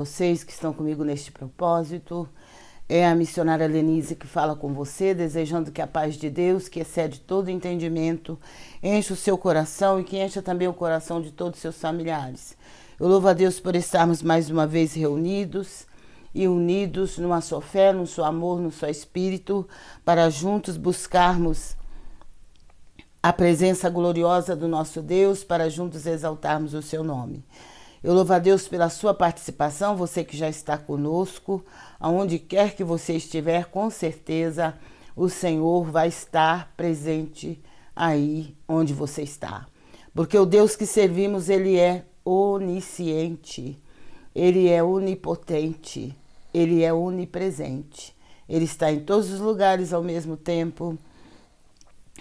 Vocês que estão comigo neste propósito, é a missionária Lenise que fala com você, desejando que a paz de Deus, que excede todo entendimento, enche o seu coração e que encha também o coração de todos os seus familiares. Eu louvo a Deus por estarmos mais uma vez reunidos e unidos numa só fé, num só amor, num só espírito, para juntos buscarmos a presença gloriosa do nosso Deus, para juntos exaltarmos o seu nome. Eu louvo a Deus pela sua participação, você que já está conosco, aonde quer que você estiver, com certeza o Senhor vai estar presente aí onde você está. Porque o Deus que servimos, Ele é onisciente, Ele é onipotente, Ele é onipresente. Ele está em todos os lugares ao mesmo tempo.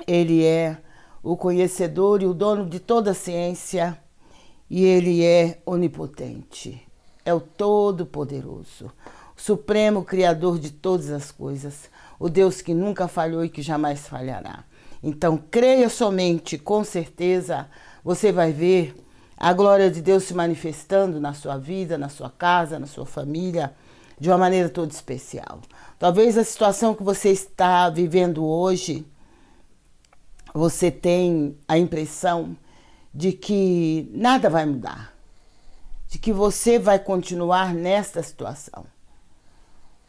Ele é o conhecedor e o dono de toda a ciência. E Ele é onipotente, é o Todo-Poderoso, o Supremo Criador de todas as coisas, o Deus que nunca falhou e que jamais falhará. Então, creia somente, com certeza, você vai ver a glória de Deus se manifestando na sua vida, na sua casa, na sua família, de uma maneira toda especial. Talvez a situação que você está vivendo hoje, você tem a impressão de que nada vai mudar, de que você vai continuar nesta situação,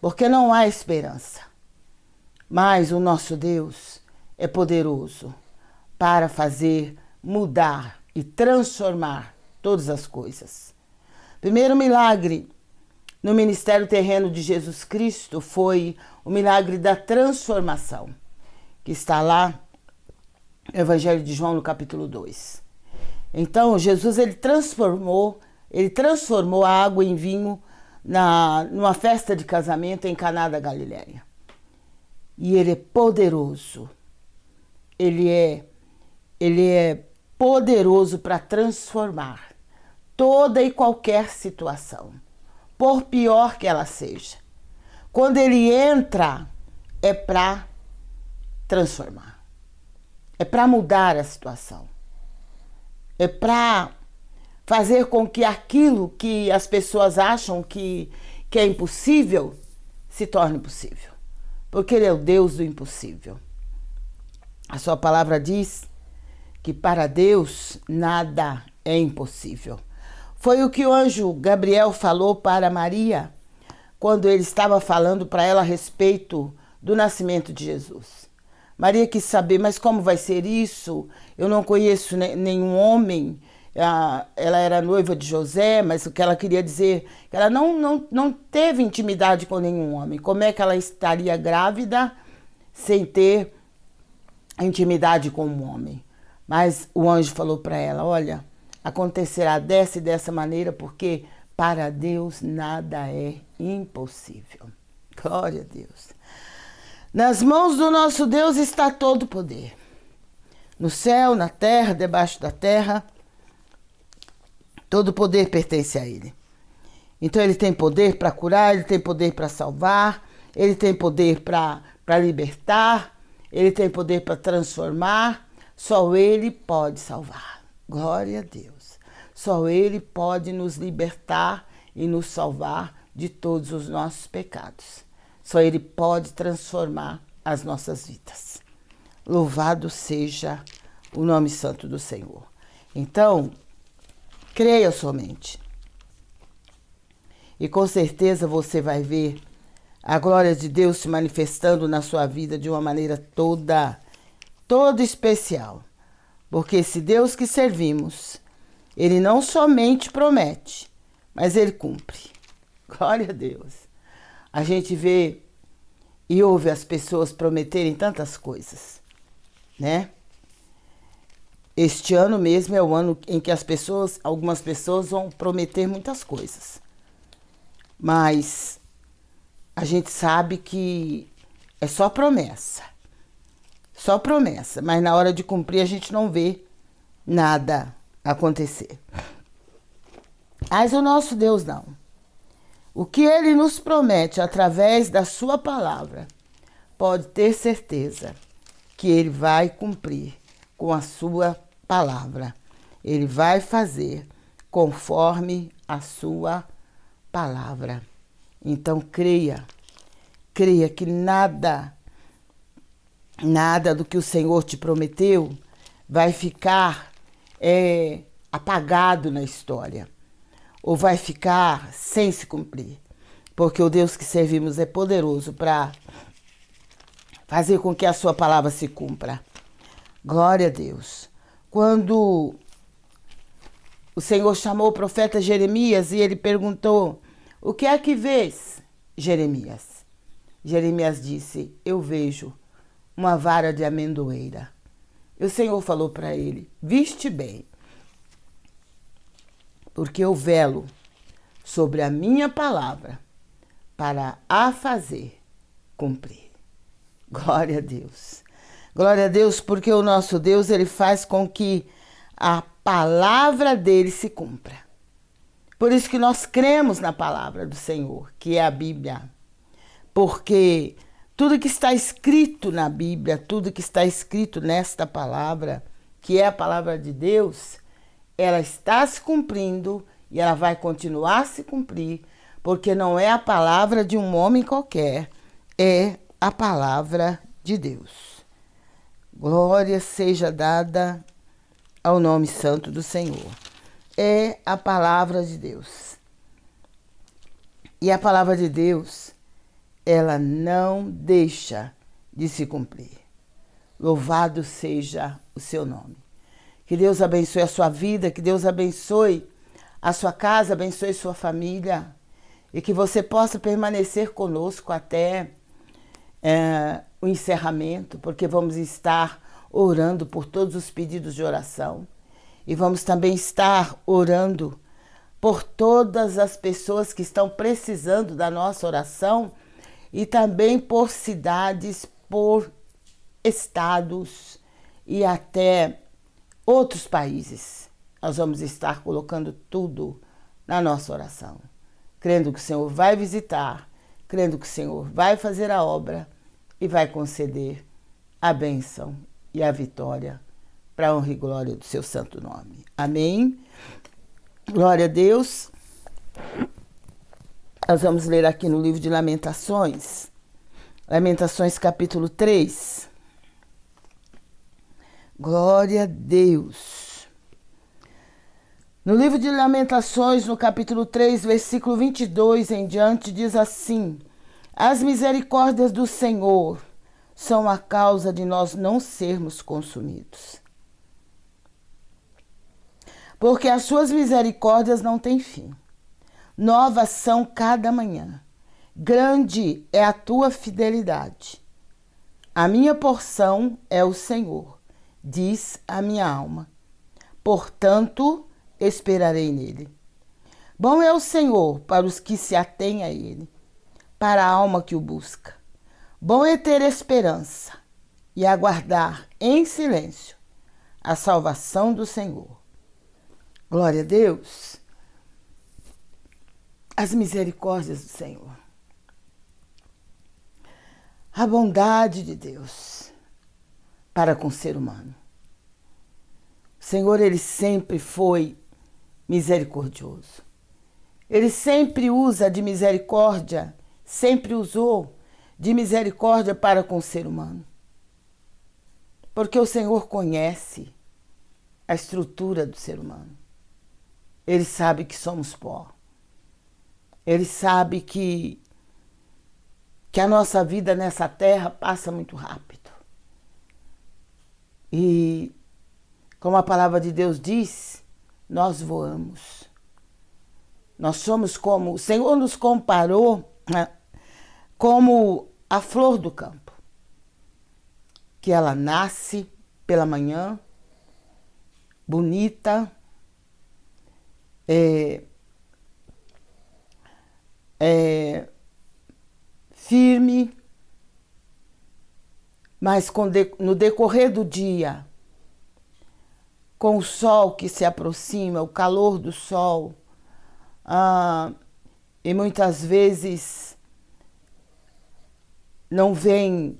porque não há esperança. Mas o nosso Deus é poderoso para fazer mudar e transformar todas as coisas. Primeiro milagre no ministério terreno de Jesus Cristo foi o milagre da transformação, que está lá no Evangelho de João, no capítulo 2. Então, Jesus ele transformou a água em vinho numa festa de casamento em Caná da Galileia. E ele é poderoso. Ele é poderoso para transformar toda e qualquer situação, por pior que ela seja. Quando ele entra, é para transformar. É para mudar a situação. É para fazer com que aquilo que as pessoas acham que é impossível se torne possível. Porque Ele é o Deus do impossível. A sua palavra diz que para Deus nada é impossível. Foi o que o anjo Gabriel falou para Maria quando ele estava falando para ela a respeito do nascimento de Jesus. Maria quis saber, mas como vai ser isso? Eu não conheço nenhum homem. Ela era noiva de José, mas o que ela queria dizer, que ela não teve intimidade com nenhum homem. Como é que ela estaria grávida sem ter intimidade com um homem? Mas o anjo falou para ela, olha, acontecerá dessa e dessa maneira, porque para Deus nada é impossível. Glória a Deus. Nas mãos do nosso Deus está todo o poder. No céu, na terra, debaixo da terra, todo o poder pertence a Ele. Então Ele tem poder para curar, Ele tem poder para salvar, Ele tem poder para libertar, Ele tem poder para transformar. Só Ele pode salvar. Glória a Deus. Só Ele pode nos libertar e nos salvar de todos os nossos pecados. Só Ele pode transformar as nossas vidas. Louvado seja o nome santo do Senhor. Então, creia somente. E com certeza você vai ver a glória de Deus se manifestando na sua vida de uma maneira toda especial. Porque esse Deus que servimos, Ele não somente promete, mas Ele cumpre. Glória a Deus. A gente vê e ouve as pessoas prometerem tantas coisas, né? Este ano mesmo é o ano em que algumas pessoas vão prometer muitas coisas. Mas a gente sabe que é só promessa. Só promessa, mas na hora de cumprir a gente não vê nada acontecer. Mas o nosso Deus não. O que Ele nos promete através da sua palavra, pode ter certeza que Ele vai cumprir com a sua palavra. Ele vai fazer conforme a sua palavra. Então creia que nada do que o Senhor te prometeu vai ficar apagado na história, ou vai ficar sem se cumprir, porque o Deus que servimos é poderoso para fazer com que a sua palavra se cumpra. Glória a Deus. Quando o Senhor chamou o profeta Jeremias e ele perguntou: o que é que vês, Jeremias? Jeremias disse: eu vejo uma vara de amendoeira. E o Senhor falou para ele: viste bem, porque eu velo sobre a minha palavra para a fazer cumprir. Glória a Deus. Glória a Deus, porque o nosso Deus, ele faz com que a palavra dele se cumpra. Por isso que nós cremos na palavra do Senhor, que é a Bíblia. Porque tudo que está escrito na Bíblia, tudo que está escrito nesta palavra, que é a palavra de Deus, ela está se cumprindo e ela vai continuar a se cumprir, porque não é a palavra de um homem qualquer, é a palavra de Deus. Glória seja dada ao nome santo do Senhor. É a palavra de Deus. E a palavra de Deus, ela não deixa de se cumprir. Louvado seja o seu nome. Que Deus abençoe a sua vida, que Deus abençoe a sua casa, abençoe sua família e que você possa permanecer conosco até o encerramento, porque vamos estar orando por todos os pedidos de oração e vamos também estar orando por todas as pessoas que estão precisando da nossa oração e também por cidades, por estados e até outros países. Nós vamos estar colocando tudo na nossa oração, crendo que o Senhor vai visitar, crendo que o Senhor vai fazer a obra e vai conceder a bênção e a vitória para a honra e glória do seu santo nome. Amém? Glória a Deus. Nós vamos ler aqui no livro de Lamentações, Lamentações capítulo 3. Glória a Deus. No livro de Lamentações, no capítulo 3, versículo 22 em diante, diz assim: as misericórdias do Senhor são a causa de nós não sermos consumidos. Porque as suas misericórdias não têm fim. Novas são cada manhã. Grande é a tua fidelidade. A minha porção é o Senhor, diz a minha alma. Portanto, esperarei nele. Bom é o Senhor para os que se atêm a ele, para a alma que o busca. Bom é ter esperança e aguardar em silêncio a salvação do Senhor. Glória a Deus. As misericórdias do Senhor. A bondade de Deus para com o ser humano. O Senhor, ele sempre foi misericordioso. Ele sempre usa de misericórdia, sempre usou de misericórdia para com o ser humano. Porque o Senhor conhece a estrutura do ser humano. Ele sabe que somos pó. Ele sabe que a nossa vida nessa terra passa muito rápido. E, como a palavra de Deus diz, nós voamos. Nós somos como... O Senhor nos comparou, né, como a flor do campo, que ela nasce pela manhã, bonita, firme, mas no decorrer do dia, com o sol que se aproxima, o calor do sol, e muitas vezes não vem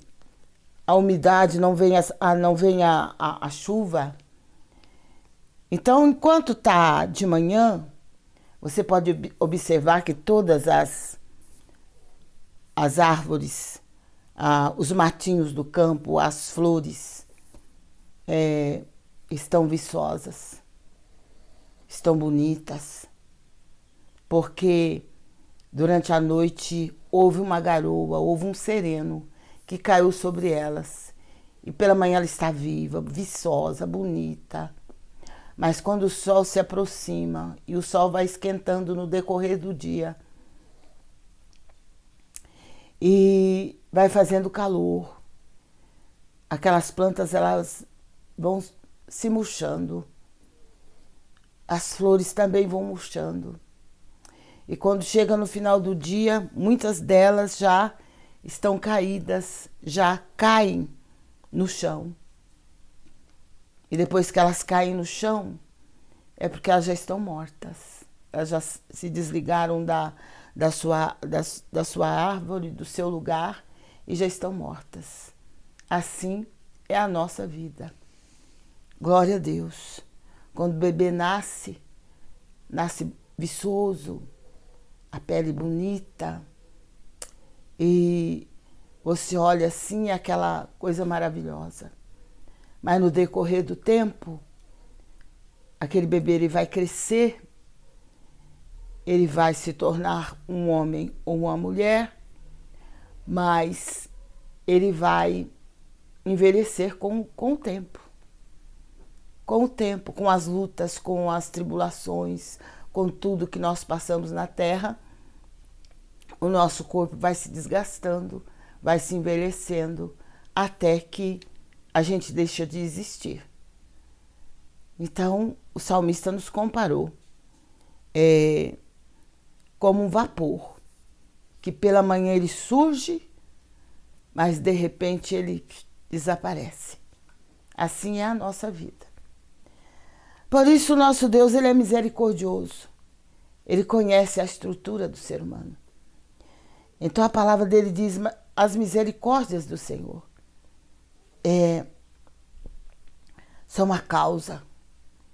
a umidade, não vem a chuva. Então, enquanto está de manhã, Você pode observar que todas as árvores, os matinhos do campo, as flores, estão viçosas, estão bonitas, porque durante a noite houve uma garoa, houve um sereno que caiu sobre elas. E pela manhã ela está viva, viçosa, bonita. Mas quando o sol se aproxima e o sol vai esquentando no decorrer do dia e vai fazendo calor, aquelas plantas elas vão se murchando, as flores também vão murchando. E quando chega no final do dia, muitas delas já estão caídas, já caem no chão. E depois que elas caem no chão, é porque elas já estão mortas. Elas já se desligaram da sua árvore, do seu lugar, e já estão mortas. Assim é a nossa vida. Glória a Deus. Quando o bebê nasce viçoso, a pele bonita, e você olha assim, é aquela coisa maravilhosa. Mas no decorrer do tempo, aquele bebê ele vai crescer, ele vai se tornar um homem ou uma mulher, mas ele vai envelhecer com o tempo. Com o tempo, com as lutas, com as tribulações, com tudo que nós passamos na terra, o nosso corpo vai se desgastando, vai se envelhecendo, até que a gente deixa de existir. Então, o salmista nos comparou como um vapor, que pela manhã ele surge, mas de repente ele desaparece. Assim é a nossa vida. Por isso, o nosso Deus ele é misericordioso. Ele conhece a estrutura do ser humano. Então, a palavra dele diz as misericórdias do Senhor são a causa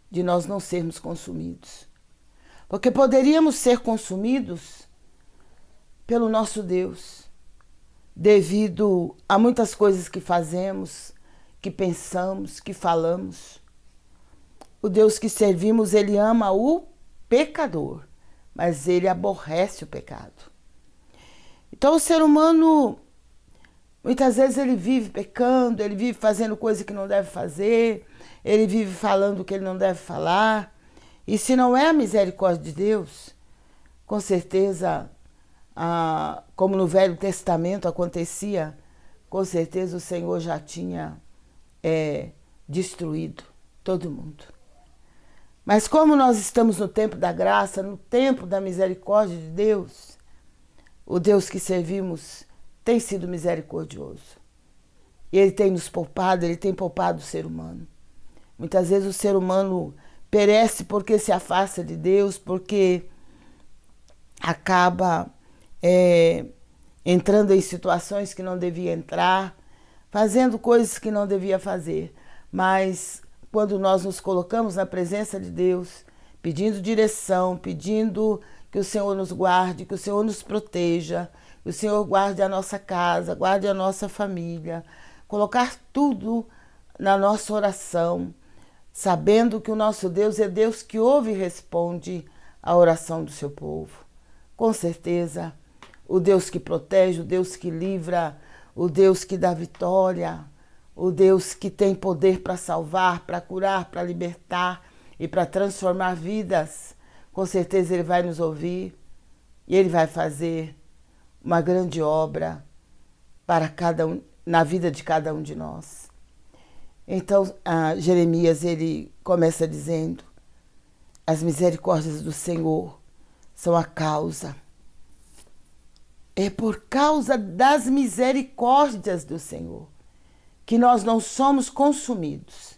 de nós não sermos consumidos. Porque poderíamos ser consumidos pelo nosso Deus, devido a muitas coisas que fazemos, que pensamos, que falamos. O Deus que servimos, ele ama o pecador, mas ele aborrece o pecado. Então o ser humano, muitas vezes ele vive pecando, ele vive fazendo coisa que não deve fazer, ele vive falando o que ele não deve falar. E se não é a misericórdia de Deus, com certeza, como no Velho Testamento acontecia, com certeza o Senhor já tinha destruído todo mundo. Mas como nós estamos no tempo da graça, no tempo da misericórdia de Deus, o Deus que servimos tem sido misericordioso. E Ele tem nos poupado, Ele tem poupado o ser humano. Muitas vezes o ser humano perece porque se afasta de Deus, porque acaba entrando em situações que não devia entrar, fazendo coisas que não devia fazer. Mas quando nós nos colocamos na presença de Deus, pedindo direção, pedindo que o Senhor nos guarde, que o Senhor nos proteja, que o Senhor guarde a nossa casa, guarde a nossa família, colocar tudo na nossa oração, sabendo que o nosso Deus é Deus que ouve e responde a oração do seu povo. Com certeza, o Deus que protege, o Deus que livra, o Deus que dá vitória, o Deus que tem poder para salvar, para curar, para libertar e para transformar vidas, com certeza Ele vai nos ouvir e Ele vai fazer uma grande obra para na vida de cada um de nós. Então, Jeremias, ele começa dizendo: as misericórdias do Senhor são a causa. É por causa das misericórdias do Senhor que nós não somos consumidos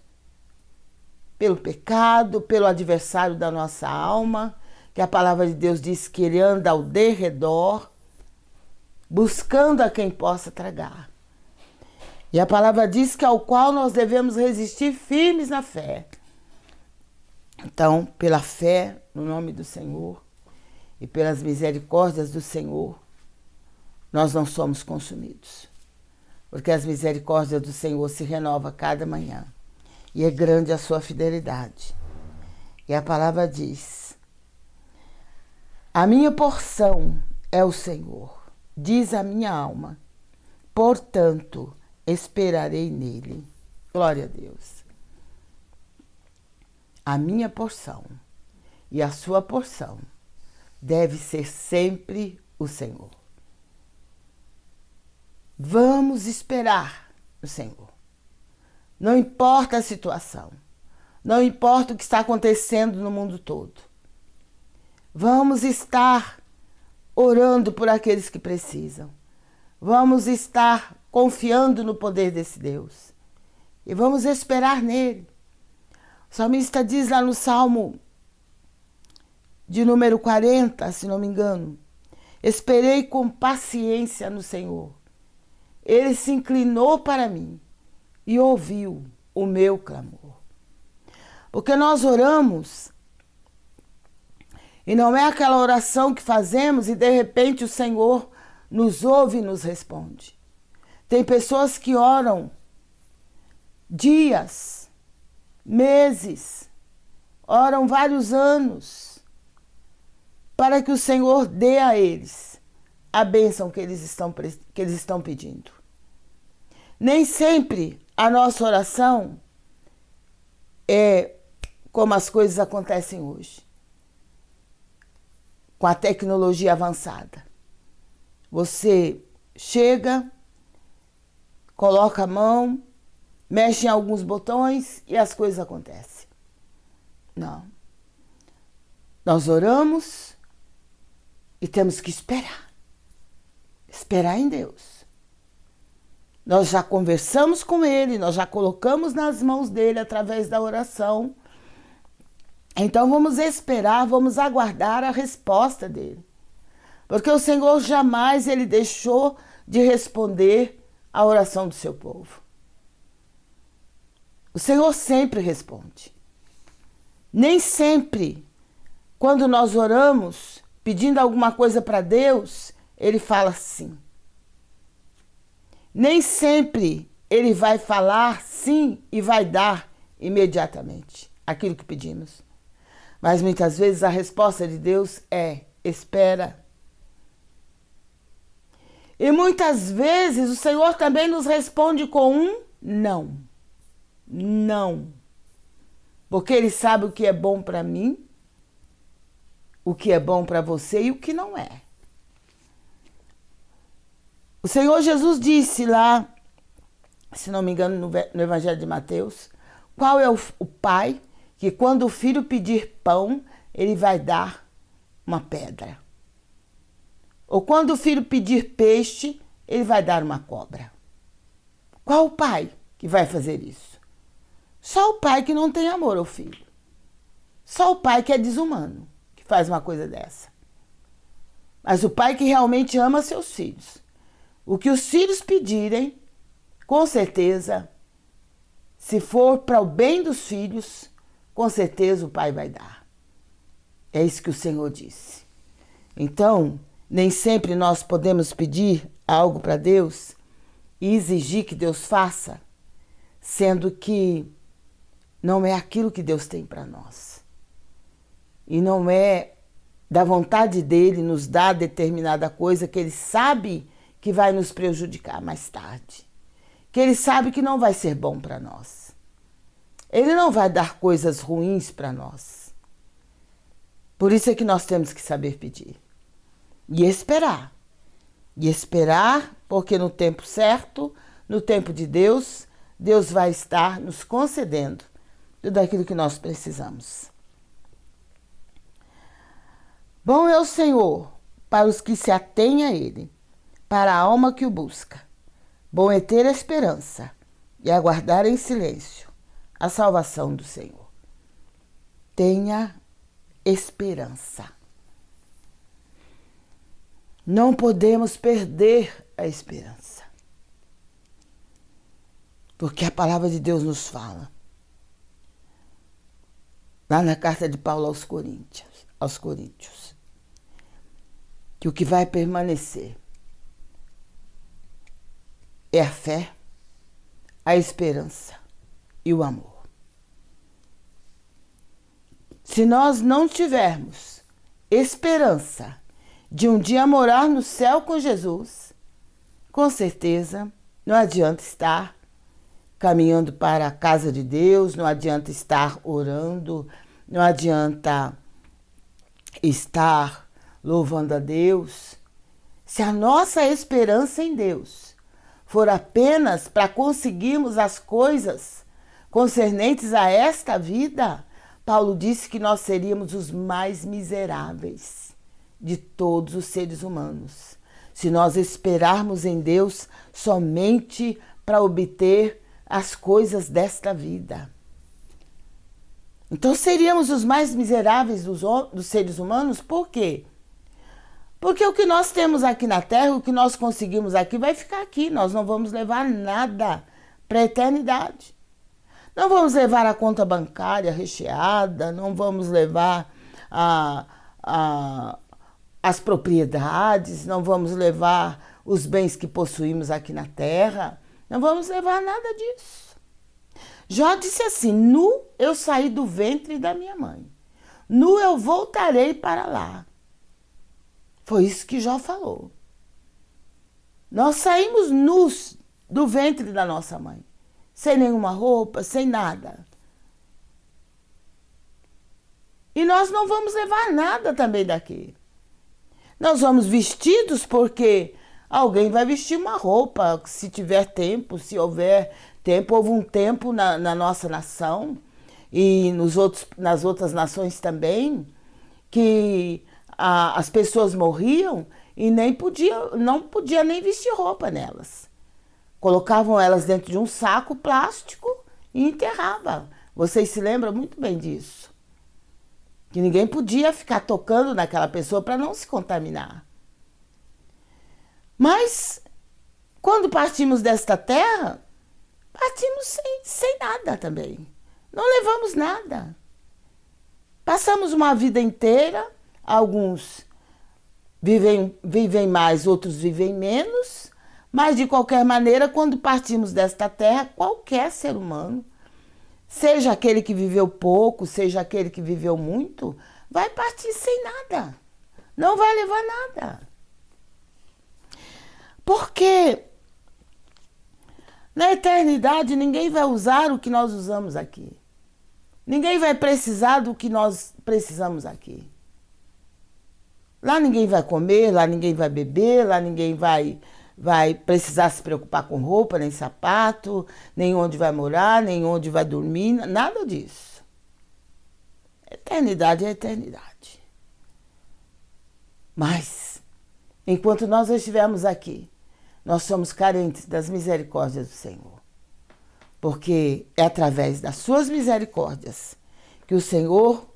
pelo pecado, pelo adversário da nossa alma, que a palavra de Deus diz que ele anda ao derredor, buscando a quem possa tragar. E a palavra diz que ao qual nós devemos resistir firmes na fé. Então, pela fé, no nome do Senhor, e pelas misericórdias do Senhor, nós não somos consumidos. Porque as misericórdias do Senhor se renovam a cada manhã. E é grande a sua fidelidade. E a palavra diz: a minha porção é o Senhor, diz a minha alma, portanto esperarei nele. Glória a Deus. A minha porção e a sua porção deve ser sempre o Senhor. Vamos esperar no Senhor. Não importa a situação, não importa o que está acontecendo no mundo todo. Vamos estar orando por aqueles que precisam. Vamos estar confiando no poder desse Deus. E vamos esperar nele. O salmista diz lá no Salmo de número 40, se não me engano: esperei com paciência no Senhor. Ele se inclinou para mim e ouviu o meu clamor. Porque nós oramos e não é aquela oração que fazemos e de repente o Senhor nos ouve e nos responde. Tem pessoas que oram dias, meses, oram vários anos para que o Senhor dê a eles a bênção que eles estão pedindo. Nem sempre a nossa oração é como as coisas acontecem hoje, com a tecnologia avançada. Você chega, coloca a mão, mexe em alguns botões e as coisas acontecem. Não. Nós oramos e temos que esperar. Esperar em Deus. Nós já conversamos com Ele, nós já colocamos nas mãos dele através da oração. Então vamos esperar, vamos aguardar a resposta dele. Porque o Senhor jamais ele deixou de responder a oração do seu povo. O Senhor sempre responde. Nem sempre, quando nós oramos, pedindo alguma coisa para Deus, ele fala sim. Nem sempre ele vai falar sim e vai dar imediatamente aquilo que pedimos. Mas muitas vezes a resposta de Deus é: espera. E muitas vezes o Senhor também nos responde com um não. Não. Porque Ele sabe o que é bom para mim, o que é bom para você e o que não é. O Senhor Jesus disse lá, se não me engano, no Evangelho de Mateus, qual é o pai que quando o filho pedir pão, ele vai dar uma pedra? Ou quando o filho pedir peixe, ele vai dar uma cobra? Qual o pai que vai fazer isso? Só o pai que não tem amor ao filho. Só o pai que é desumano, que faz uma coisa dessa. Mas o pai que realmente ama seus filhos. O que os filhos pedirem, com certeza, se for para o bem dos filhos, com certeza o pai vai dar. É isso que o Senhor disse. Então, nem sempre nós podemos pedir algo para Deus e exigir que Deus faça, sendo que não é aquilo que Deus tem para nós. E não é da vontade dele nos dar determinada coisa que ele sabe que vai nos prejudicar mais tarde. Que ele sabe que não vai ser bom para nós. Ele não vai dar coisas ruins para nós. Por isso é que nós temos que saber pedir. E esperar. E esperar, porque no tempo certo, no tempo de Deus, Deus vai estar nos concedendo tudo aquilo que nós precisamos. Bom é o Senhor para os que se atêm a Ele, para a alma que o busca. Bom é ter esperança e aguardar em silêncio a salvação do Senhor. Tenha esperança. Não podemos perder a esperança. Porque a palavra de Deus nos fala. Lá na carta de Paulo aos Coríntios. que o que vai permanecer é a fé, a esperança e o amor. Se nós não tivermos esperança de um dia morar no céu com Jesus, com certeza não adianta estar caminhando para a casa de Deus, não adianta estar orando, não adianta estar louvando a Deus. Se a nossa esperança em Deus for apenas para conseguirmos as coisas concernentes a esta vida, Paulo disse que nós seríamos os mais miseráveis de todos os seres humanos, se nós esperarmos em Deus somente para obter as coisas desta vida. Então seríamos os mais miseráveis dos seres humanos, por quê? Porque o que nós temos aqui na Terra, o que nós conseguimos aqui, vai ficar aqui. Nós não vamos levar nada para a eternidade. Não vamos levar a conta bancária recheada, não vamos levar as propriedades, não vamos levar os bens que possuímos aqui na Terra, não vamos levar nada disso. Jó disse assim: nu eu saí do ventre da minha mãe, nu eu voltarei para lá. Foi isso que Jó falou. Nós saímos nus do ventre da nossa mãe, sem nenhuma roupa, sem nada. E nós não vamos levar nada também daqui. Nós vamos vestidos porque alguém vai vestir uma roupa, se tiver tempo, se houver tempo. Houve um tempo na nossa nação e nas outras nações também, que as pessoas morriam e não podia nem vestir roupa nelas. Colocavam elas dentro de um saco plástico e enterravam. Vocês se lembram muito bem disso. Que ninguém podia ficar tocando naquela pessoa para não se contaminar. Mas, quando partimos desta terra, partimos sem nada também. Não levamos nada. Passamos uma vida inteira, alguns vivem mais, outros vivem menos, mas de qualquer maneira, quando partimos desta terra, qualquer ser humano, seja aquele que viveu pouco, seja aquele que viveu muito, vai partir sem nada. Não vai levar nada. Porque na eternidade ninguém vai usar o que nós usamos aqui. Ninguém vai precisar do que nós precisamos aqui. Lá ninguém vai comer, lá ninguém vai beber, lá ninguém vai precisar se preocupar com roupa, nem sapato, nem onde vai morar, nem onde vai dormir, nada disso. Eternidade é eternidade. Mas, enquanto nós estivermos aqui, nós somos carentes das misericórdias do Senhor. Porque é através das suas misericórdias que o Senhor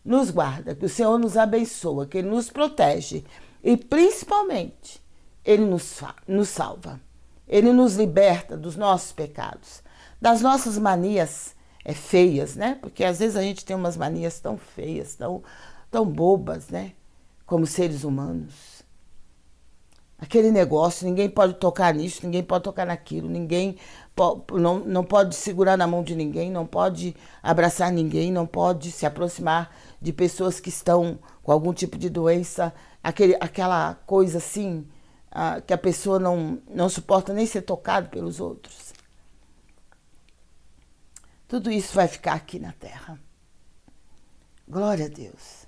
nos guarda, que o Senhor nos abençoa, que Ele nos protege e, principalmente, Ele nos salva. Ele nos liberta dos nossos pecados, das nossas manias feias, né? Porque às vezes a gente tem umas manias tão feias, tão bobas, né? Como seres humanos. Aquele negócio, ninguém pode tocar nisso, ninguém pode tocar naquilo, ninguém não pode segurar na mão de ninguém, não pode abraçar ninguém, não pode se aproximar de pessoas que estão com algum tipo de doença, aquela coisa assim, que a pessoa não suporta nem ser tocada pelos outros. Tudo isso vai ficar aqui na terra. Glória a Deus.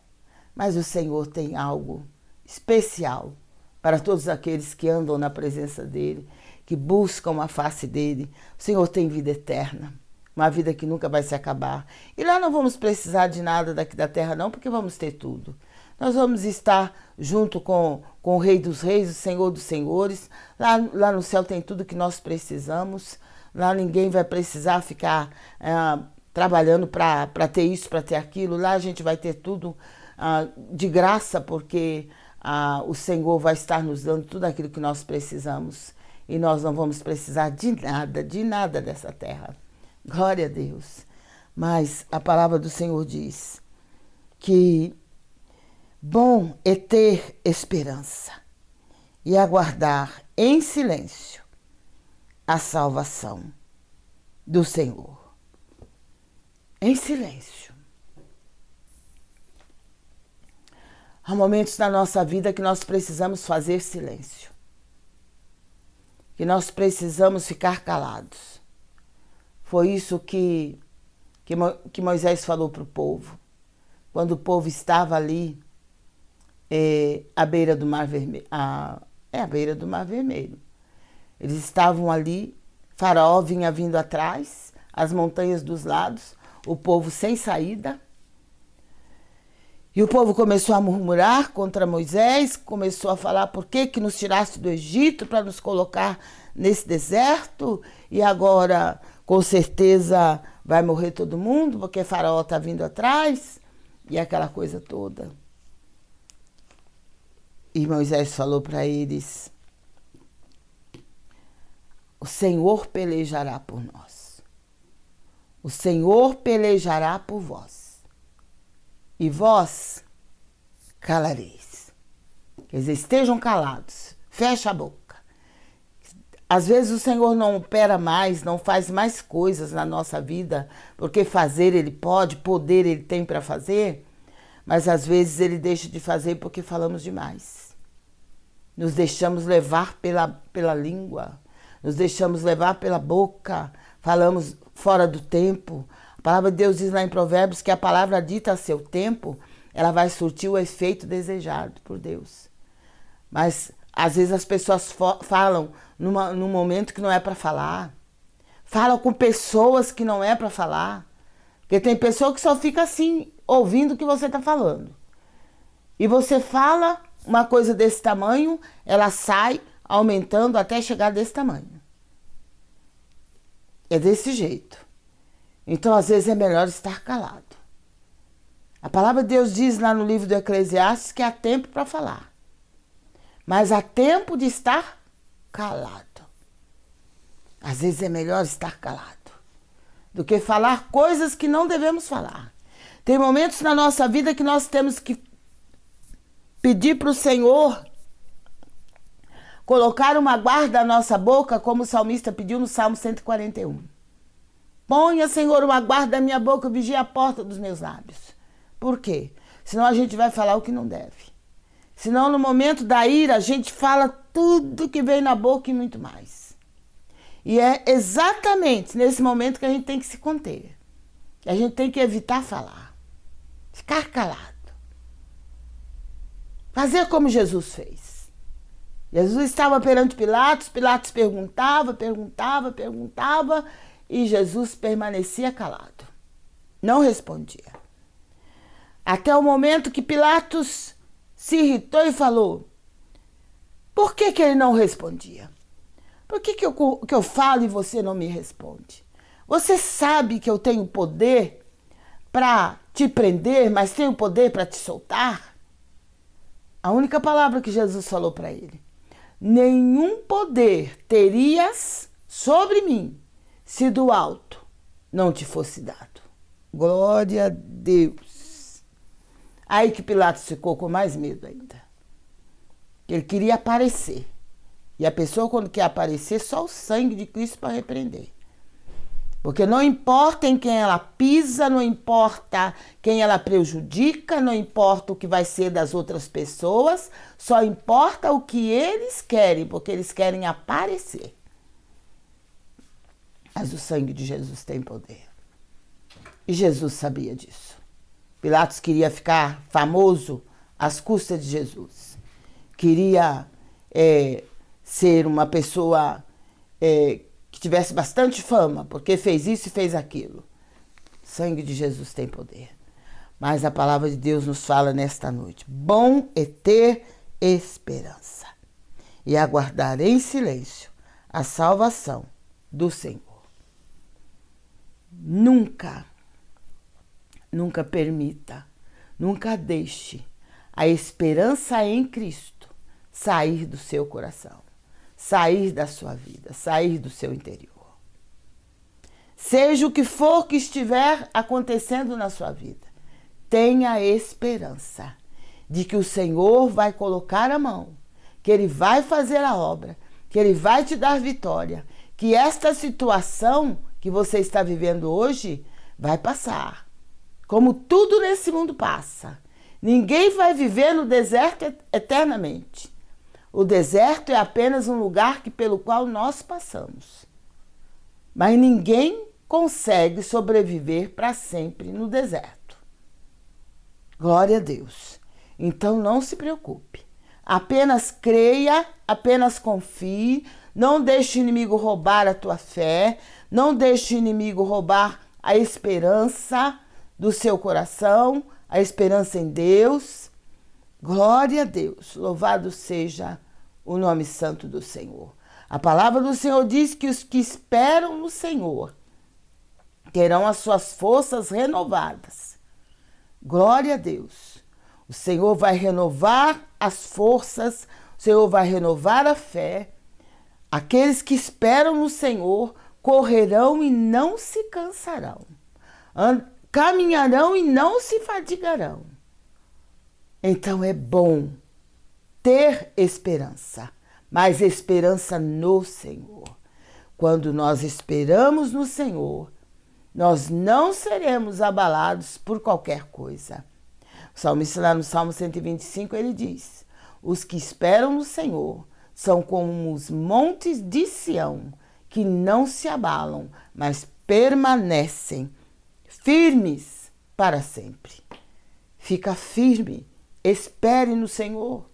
Mas o Senhor tem algo especial para todos aqueles que andam na presença dEle, que buscam a face dEle. O Senhor tem vida eterna, uma vida que nunca vai se acabar. E lá não vamos precisar de nada daqui da terra não, porque vamos ter tudo. Nós vamos estar junto com o Rei dos Reis, o Senhor dos Senhores. Lá no céu tem tudo que nós precisamos. Lá ninguém vai precisar ficar trabalhando para ter isso, para ter aquilo. Lá a gente vai ter tudo de graça, porque o Senhor vai estar nos dando tudo aquilo que nós precisamos. E nós não vamos precisar de nada dessa terra. Glória a Deus. Mas a palavra do Senhor diz que Bom é ter esperança e aguardar em silêncio a salvação do Senhor. Em silêncio. Há momentos na nossa vida que nós precisamos fazer silêncio. Que nós precisamos ficar calados. Foi isso que Moisés falou para o povo. Quando o povo estava ali, à beira do Mar Vermelho. À beira do Mar Vermelho. Eles estavam ali, Faraó vinha vindo atrás, as montanhas dos lados, o povo sem saída. E o povo começou a murmurar contra Moisés, começou a falar: por que nos tiraste do Egito para nos colocar nesse deserto? E agora, com certeza, vai morrer todo mundo, porque Faraó está vindo atrás. E aquela coisa toda. E Moisés falou para eles: o Senhor pelejará por nós. O Senhor pelejará por vós. E vós calareis. Quer dizer, estejam calados. Fecha a boca. Às vezes o Senhor não opera mais, não faz mais coisas na nossa vida, porque fazer Ele pode, poder Ele tem para fazer, mas às vezes Ele deixa de fazer porque falamos demais. Nos deixamos levar pela língua, nos deixamos levar pela boca, falamos fora do tempo. A palavra de Deus diz lá em Provérbios que a palavra dita a seu tempo, ela vai surtir o efeito desejado por Deus. Mas às vezes as pessoas falam num momento que não é para falar. Falam com pessoas que não é para falar. Porque tem pessoa que só fica assim, ouvindo o que você está falando. E você fala uma coisa desse tamanho, ela sai aumentando até chegar desse tamanho. É desse jeito. Então, às vezes, é melhor estar calado. A palavra de Deus diz lá no livro do Eclesiastes que há tempo para falar. Mas há tempo de estar calado. Às vezes é melhor estar calado do que falar coisas que não devemos falar. Tem momentos na nossa vida que nós temos que pedir para o Senhor colocar uma guarda à nossa boca, como o salmista pediu no Salmo 141. Ponha, Senhor, uma guarda à minha boca, vigia a porta dos meus lábios. Por quê? Senão a gente vai falar o que não deve. Senão, no momento da ira, a gente fala tudo que vem na boca e muito mais. E é exatamente nesse momento que a gente tem que se conter. Que a gente tem que evitar falar. Ficar calado. Fazer como Jesus fez. Jesus estava perante Pilatos, Pilatos perguntava, e Jesus permanecia calado. Não respondia. Até o momento que Pilatos se irritou e falou: por que ele não respondia? Por que eu falo e você não me responde? Você sabe que eu tenho poder para te prender, mas tenho poder para te soltar? A única palavra que Jesus falou para ele: nenhum poder terias sobre mim se do alto não te fosse dado. Glória a Deus. Aí que Pilatos ficou com mais medo ainda. Ele queria aparecer. E a pessoa, quando quer aparecer, só o sangue de Cristo para repreender. Porque não importa em quem ela pisa, não importa quem ela prejudica, não importa o que vai ser das outras pessoas, só importa o que eles querem, porque eles querem aparecer. Mas o sangue de Jesus tem poder. E Jesus sabia disso. Pilatos queria ficar famoso às custas de Jesus. Queria ser uma pessoa que tivesse bastante fama, porque fez isso e fez aquilo. O sangue de Jesus tem poder. Mas a palavra de Deus nos fala nesta noite: bom é ter esperança e aguardar em silêncio a salvação do Senhor. Nunca permita, nunca deixe a esperança em Cristo sair do seu coração, sair da sua vida, sair do seu interior. Seja o que for que estiver acontecendo na sua vida, tenha esperança de que o Senhor vai colocar a mão, que Ele vai fazer a obra, que Ele vai te dar vitória, que esta situação que você está vivendo hoje vai passar. Como tudo nesse mundo passa. Ninguém vai viver no deserto eternamente. O deserto é apenas um lugar pelo qual nós passamos. Mas ninguém consegue sobreviver para sempre no deserto. Glória a Deus. Então não se preocupe. Apenas creia, apenas confie. Não deixe o inimigo roubar a tua fé. Não deixe o inimigo roubar a esperança do seu coração, a esperança em Deus. Glória a Deus. Louvado seja o nome santo do Senhor. A palavra do Senhor diz que os que esperam no Senhor terão as suas forças renovadas. Glória a Deus. O Senhor vai renovar as forças, o Senhor vai renovar a fé. Aqueles que esperam no Senhor correrão e não se cansarão. Caminharão e não se fadigarão. Então é bom ter esperança, mas esperança no Senhor. Quando nós esperamos no Senhor, nós não seremos abalados por qualquer coisa. O salmista lá no Salmo 125, ele diz: os que esperam no Senhor são como os montes de Sião, que não se abalam, mas permanecem firmes para sempre. Fica firme, espere no Senhor.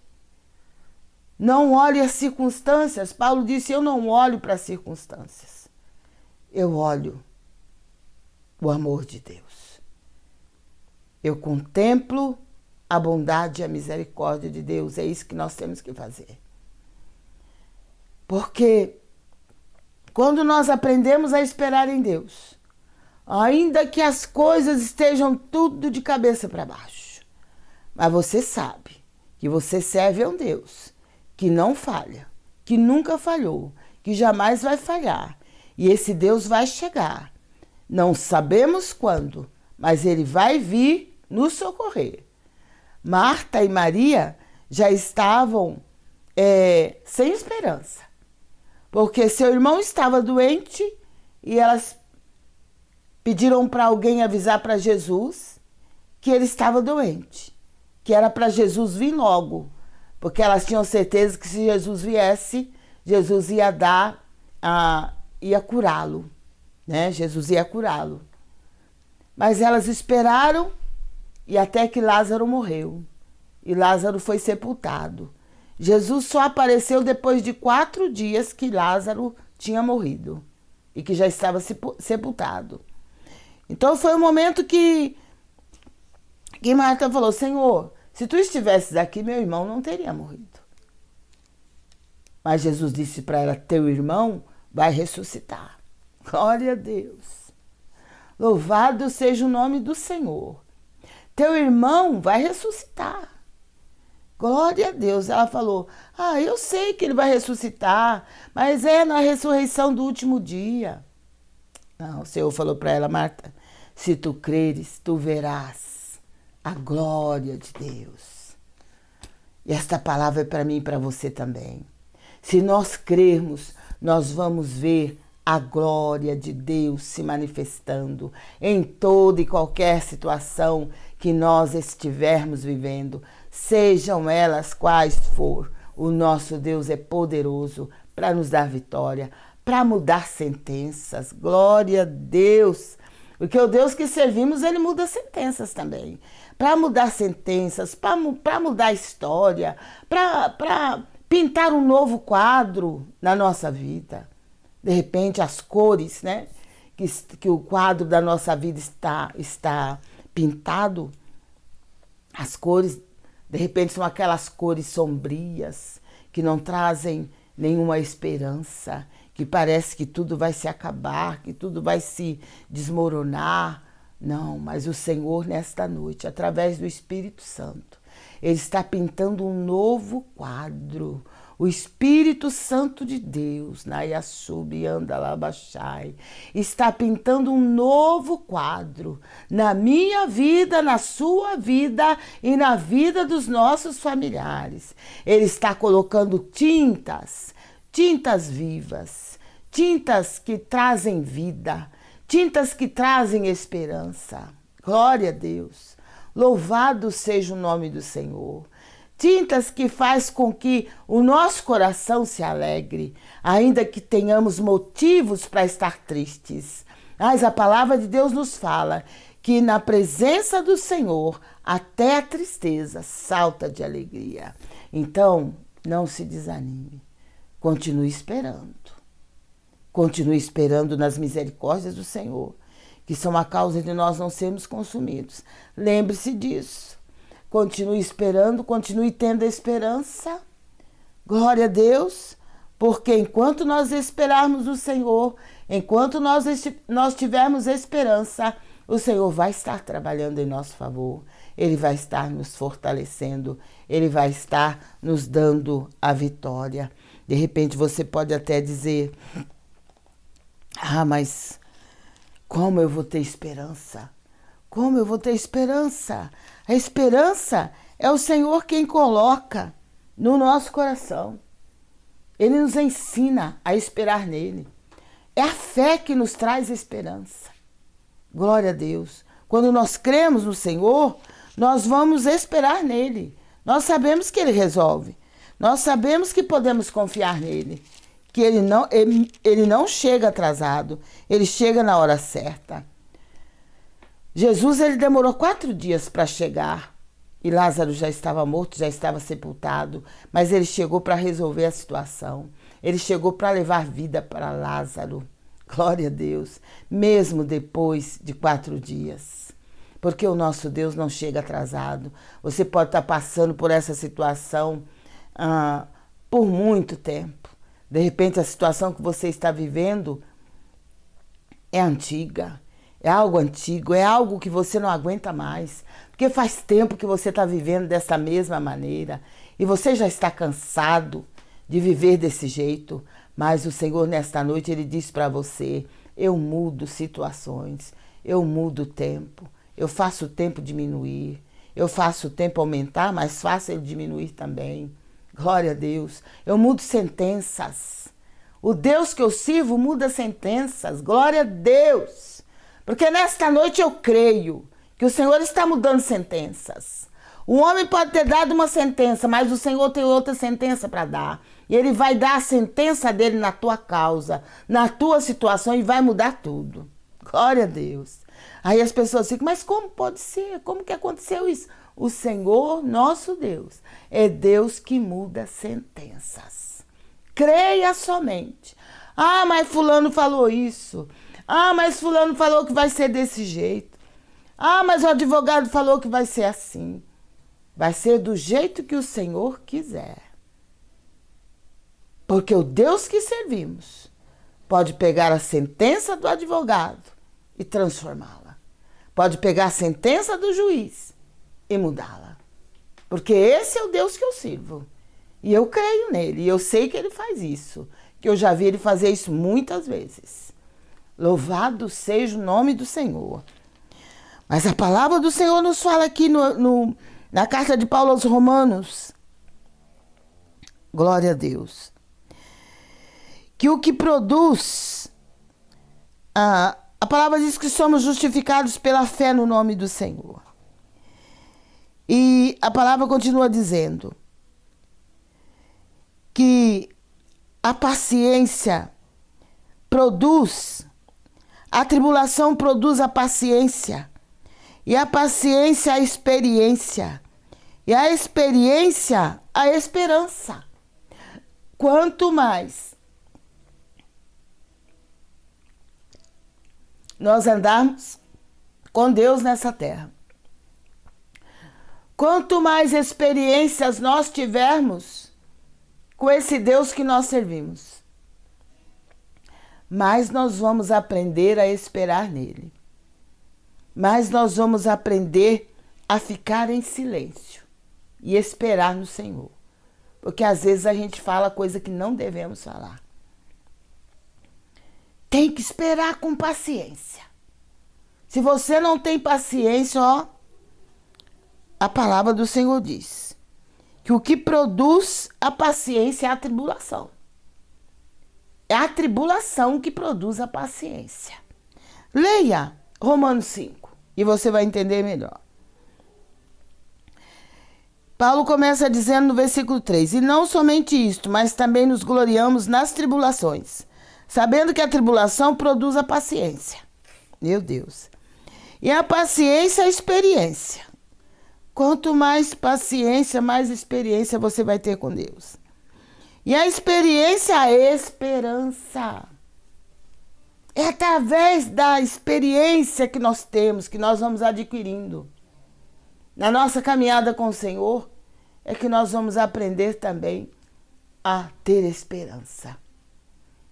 Não olhe as circunstâncias. Paulo disse: eu não olho para as circunstâncias. Eu olho o amor de Deus. Eu contemplo a bondade e a misericórdia de Deus. É isso que nós temos que fazer. Porque quando nós aprendemos a esperar em Deus, ainda que as coisas estejam tudo de cabeça para baixo, mas você sabe que você serve a um Deus que não falha, que nunca falhou, que jamais vai falhar. E esse Deus vai chegar. Não sabemos quando, mas Ele vai vir nos socorrer. Marta e Maria já estavam sem esperança, porque seu irmão estava doente e elas pediram para alguém avisar para Jesus que ele estava doente, que era para Jesus vir logo, porque elas tinham certeza que se Jesus viesse, Jesus ia ia curá-lo, né? Jesus ia curá-lo. Mas elas esperaram e até que Lázaro morreu. E Lázaro foi sepultado. Jesus só apareceu depois de 4 dias que Lázaro tinha morrido e que já estava sepultado. Então foi um momento que Marta falou: Senhor, se tu estivesses aqui, meu irmão não teria morrido. Mas Jesus disse para ela: teu irmão vai ressuscitar. Glória a Deus. Louvado seja o nome do Senhor. Teu irmão vai ressuscitar. Glória a Deus. Ela falou: eu sei que ele vai ressuscitar, mas é na ressurreição do último dia. Não, o Senhor falou para ela: Marta, se tu creres, tu verás a glória de Deus. E esta palavra é para mim e para você também. Se nós crermos, nós vamos ver a glória de Deus se manifestando em toda e qualquer situação que nós estivermos vivendo, sejam elas quais for. O nosso Deus é poderoso para nos dar vitória, para mudar sentenças. Glória a Deus! Porque o Deus que servimos, ele muda sentenças também. Para mudar sentenças, para mudar a história, para pintar um novo quadro na nossa vida. De repente, as cores, né, que o quadro da nossa vida está pintado, as cores, de repente, são aquelas cores sombrias, que não trazem nenhuma esperança, que parece que tudo vai se acabar, que tudo vai se desmoronar. Não, mas o Senhor, nesta noite, através do Espírito Santo, Ele está pintando um novo quadro. O Espírito Santo de Deus, Nayassubi Andalabachai, está pintando um novo quadro na minha vida, na sua vida e na vida dos nossos familiares. Ele está colocando tintas vivas, tintas que trazem vida, tintas que trazem esperança. Glória a Deus. Louvado seja o nome do Senhor. Tintas que faz com que o nosso coração se alegre, ainda que tenhamos motivos para estar tristes. Mas a palavra de Deus nos fala que na presença do Senhor até a tristeza salta de alegria. Então, não se desanime. Continue esperando. Continue esperando nas misericórdias do Senhor, que são a causa de nós não sermos consumidos. Lembre-se disso. Continue esperando, continue tendo esperança. Glória a Deus, porque enquanto nós esperarmos o Senhor, enquanto nós tivermos esperança, o Senhor vai estar trabalhando em nosso favor. Ele vai estar nos fortalecendo, Ele vai estar nos dando a vitória. De repente você pode até dizer: mas como eu vou ter esperança? Como eu vou ter esperança? A esperança é o Senhor quem coloca no nosso coração. Ele nos ensina a esperar nele. É a fé que nos traz esperança. Glória a Deus. Quando nós cremos no Senhor, nós vamos esperar nele. Nós sabemos que ele resolve. Nós sabemos que podemos confiar nele. Que ele não chega atrasado. Ele chega na hora certa. Jesus, ele demorou 4 dias para chegar. E Lázaro já estava morto, já estava sepultado. Mas ele chegou para resolver a situação. Ele chegou para levar vida para Lázaro. Glória a Deus. Mesmo depois de 4 dias. Porque o nosso Deus não chega atrasado. Você pode estar passando por essa situação por muito tempo. De repente, a situação que você está vivendo é antiga. É algo antigo, é algo que você não aguenta mais. Porque faz tempo que você está vivendo dessa mesma maneira. E você já está cansado de viver desse jeito. Mas o Senhor, nesta noite, Ele diz para você: eu mudo situações, eu mudo o tempo. Eu faço o tempo diminuir. Eu faço o tempo aumentar, mas faço ele diminuir também. Glória a Deus. Eu mudo sentenças. O Deus que eu sirvo muda sentenças. Glória a Deus. Porque nesta noite eu creio que o Senhor está mudando sentenças. O homem pode ter dado uma sentença, mas o Senhor tem outra sentença para dar. E Ele vai dar a sentença dele na tua causa, na tua situação, e vai mudar tudo. Glória a Deus. Aí as pessoas ficam: mas como pode ser? Como que aconteceu isso? O Senhor, nosso Deus, é Deus que muda sentenças. Creia somente. Mas fulano falou isso. Mas fulano falou que vai ser desse jeito. Mas o advogado falou que vai ser assim. Vai ser do jeito que o Senhor quiser. Porque o Deus que servimos pode pegar a sentença do advogado e transformá-la. Pode pegar a sentença do juiz e mudá-la. Porque esse é o Deus que eu sirvo. E eu creio nele. E eu sei que ele faz isso. Que eu já vi ele fazer isso muitas vezes. Louvado seja o nome do Senhor. Mas a palavra do Senhor nos fala aqui na carta de Paulo aos Romanos. Glória a Deus. Que o que produz... A palavra diz que somos justificados pela fé no nome do Senhor. E a palavra continua dizendo que a paciência produz... A tribulação produz a paciência, e a paciência a experiência, e a experiência a esperança. Quanto mais nós andarmos com Deus nessa terra, quanto mais experiências nós tivermos com esse Deus que nós servimos, mais nós vamos aprender a esperar nele. Mais nós vamos aprender a ficar em silêncio e esperar no Senhor. Porque às vezes a gente fala coisa que não devemos falar. Tem que esperar com paciência. Se você não tem paciência, ó, a palavra do Senhor diz que o que produz a paciência é a tribulação. É a tribulação que produz a paciência. Leia Romanos 5 e você vai entender melhor. Paulo começa dizendo no versículo 3: E não somente isto, mas também nos gloriamos nas tribulações, sabendo que a tribulação produz a paciência. Meu Deus. E a paciência é a experiência. Quanto mais paciência, mais experiência você vai ter com Deus. E a experiência é a esperança. É através da experiência que nós temos, que nós vamos adquirindo na nossa caminhada com o Senhor, é que nós vamos aprender também a ter esperança.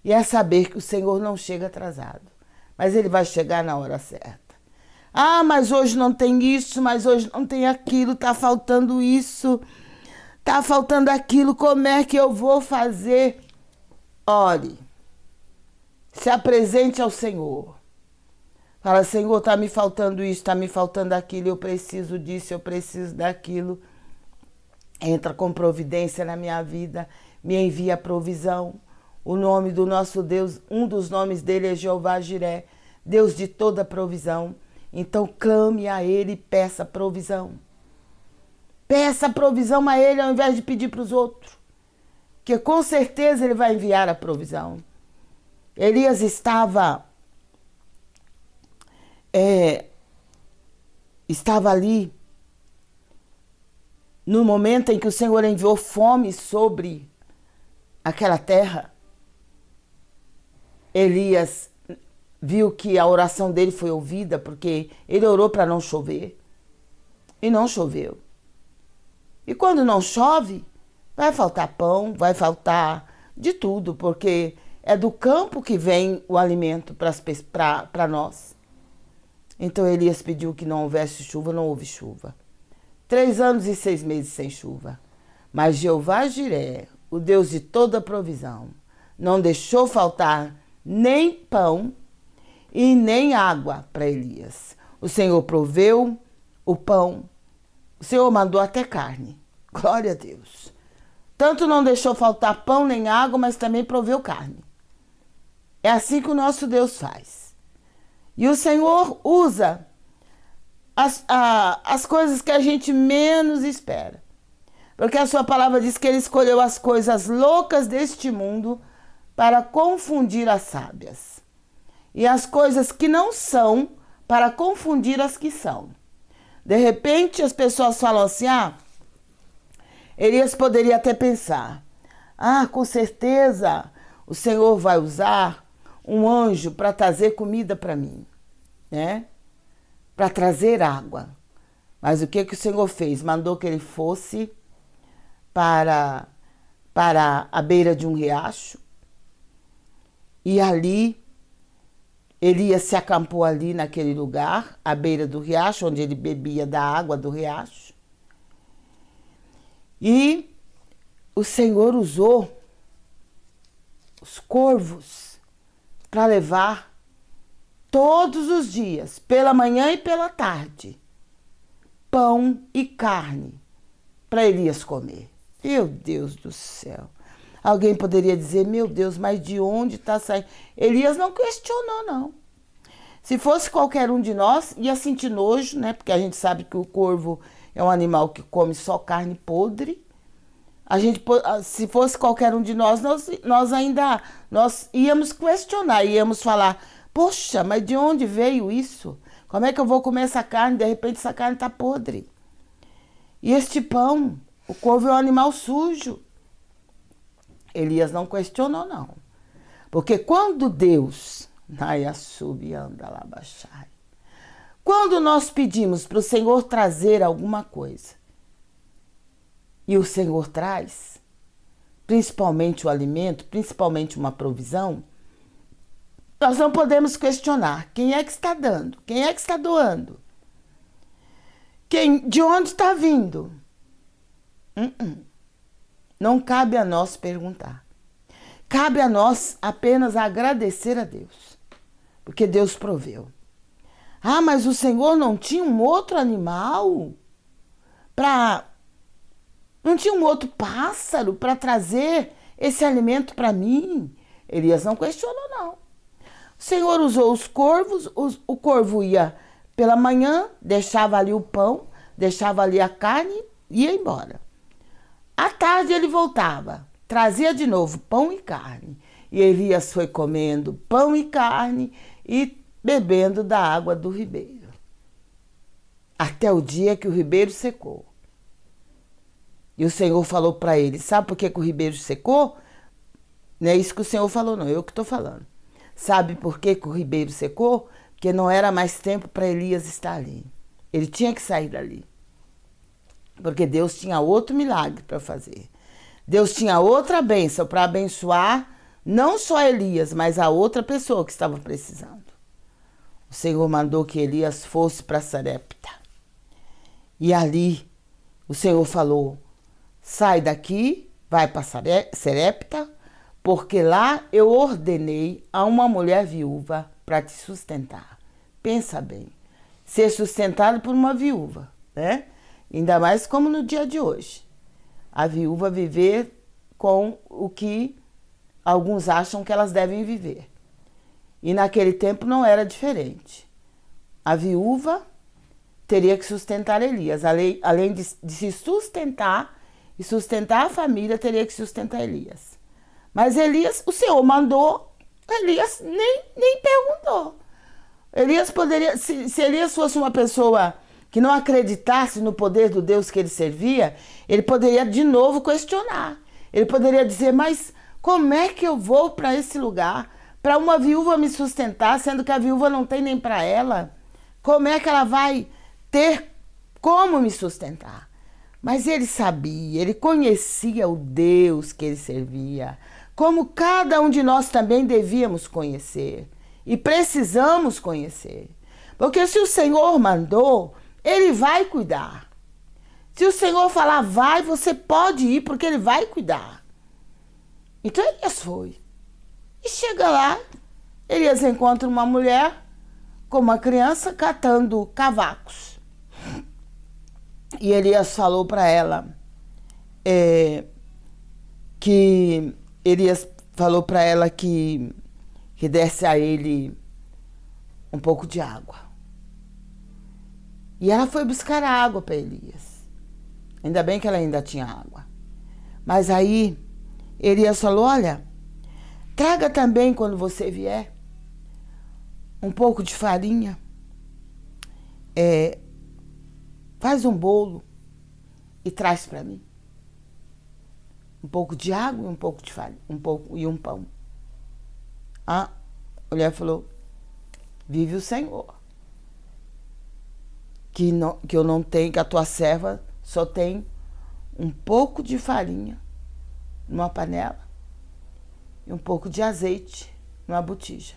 E é saber que o Senhor não chega atrasado, mas Ele vai chegar na hora certa. Ah, mas hoje não tem isso, mas hoje não tem aquilo, tá faltando isso, tá faltando aquilo, como é que eu vou fazer? Ore, se apresente ao Senhor. Fala, Senhor, tá me faltando isso, tá me faltando aquilo, eu preciso disso, eu preciso daquilo. Entra com providência na minha vida, me envia a provisão. O nome do nosso Deus, um dos nomes dele é Jeová Jiré, Deus de toda provisão. Então clame a Ele e peça provisão. Peça provisão a Ele ao invés de pedir para os outros. Que com certeza Ele vai enviar a provisão. Elias estava ali no momento em que o Senhor enviou fome sobre aquela terra. Elias viu que a oração dele foi ouvida, porque ele orou para não chover. E não choveu. E quando não chove, vai faltar pão, vai faltar de tudo, porque é do campo que vem o alimento para nós. Então Elias pediu que não houvesse chuva, não houve chuva. 3 anos e 6 meses sem chuva. Mas Jeová Jiré, o Deus de toda provisão, não deixou faltar nem pão e nem água para Elias. O Senhor proveu o pão, o Senhor mandou até carne. Glória a Deus. Tanto não deixou faltar pão nem água, mas também proveu carne. É assim que o nosso Deus faz. E o Senhor usa as coisas que a gente menos espera. Porque a sua palavra diz que Ele escolheu as coisas loucas deste mundo para confundir as sábias. E as coisas que não são para confundir as que são. De repente as pessoas falam assim, Elias poderia até pensar, com certeza o Senhor vai usar um anjo para trazer comida para mim, né? Para trazer água. Mas o que o Senhor fez? Mandou que ele fosse para a beira de um riacho e ali Elias se acampou ali naquele lugar, à beira do riacho, onde ele bebia da água do riacho. E o Senhor usou os corvos para levar todos os dias, pela manhã e pela tarde, pão e carne para Elias comer. Meu Deus do céu. Alguém poderia dizer, meu Deus, mas de onde está saindo? Elias não questionou, não. Se fosse qualquer um de nós, ia sentir nojo, né? Porque a gente sabe que o corvo é um animal que come só carne podre. Se fosse qualquer um de nós, nós íamos questionar, íamos falar, poxa, mas de onde veio isso? Como é que eu vou comer essa carne? De repente essa carne está podre. E este pão, o corvo é um animal sujo. Elias não questionou, não. Porque quando Deus, quando nós pedimos para o Senhor trazer alguma coisa, e o Senhor traz, principalmente o alimento, principalmente uma provisão, nós não podemos questionar quem é que está dando, quem é que está doando, de onde está vindo. não cabe a nós perguntar. Cabe a nós apenas agradecer a Deus, porque Deus proveu. Ah, mas o Senhor não tinha um outro animal não tinha um outro pássaro para trazer esse alimento para mim? Elias não questionou, não. O Senhor usou os corvos, o corvo ia pela manhã, deixava ali o pão, deixava ali a carne e ia embora. À tarde ele voltava, trazia de novo pão e carne. E Elias foi comendo pão e carne e bebendo da água do ribeiro. Até o dia que o ribeiro secou. E o Senhor falou para ele, sabe por que o ribeiro secou? Não é isso que o Senhor falou, não, eu que estou falando. Sabe por que o ribeiro secou? Porque não era mais tempo para Elias estar ali. Ele tinha que sair dali. Porque Deus tinha outro milagre para fazer. Deus tinha outra bênção para abençoar não só Elias, mas a outra pessoa que estava precisando. O Senhor mandou que Elias fosse para Sarepta. E ali o Senhor falou, sai daqui, vai para Sarepta, porque lá eu ordenei a uma mulher viúva para te sustentar. Pensa bem, ser sustentado por uma viúva, né? Ainda mais como no dia de hoje. A viúva viver com o que alguns acham que elas devem viver. E naquele tempo não era diferente. A viúva teria que sustentar Elias. Além de se sustentar e sustentar a família, teria que sustentar Elias. Mas Elias, o Senhor mandou, Elias nem perguntou. Elias poderia, se Elias fosse uma pessoa que não acreditasse no poder do Deus que ele servia, ele poderia de novo questionar. Ele poderia dizer, mas como é que eu vou para esse lugar? Para uma viúva me sustentar, sendo que a viúva não tem nem para ela? Como é que ela vai ter como me sustentar? Mas ele sabia, ele conhecia o Deus que ele servia, como cada um de nós também devíamos conhecer e precisamos conhecer. Porque se o Senhor mandou, ele vai cuidar. Se o Senhor falar, vai, você pode ir, porque ele vai cuidar. Então Elias foi. E chega lá, Elias encontra uma mulher com uma criança catando cavacos. E Elias falou para ela que desse a ele um pouco de água. E ela foi buscar a água para Elias. Ainda bem que ela ainda tinha água. Mas aí Elias falou, olha, traga também quando você vier um pouco de farinha. Faz um bolo e traz para mim. Um pouco de água e um pouco de farinha, um pão. A mulher falou, vive o Senhor. Que eu não tenho, que a tua serva só tem um pouco de farinha numa panela e um pouco de azeite numa botija.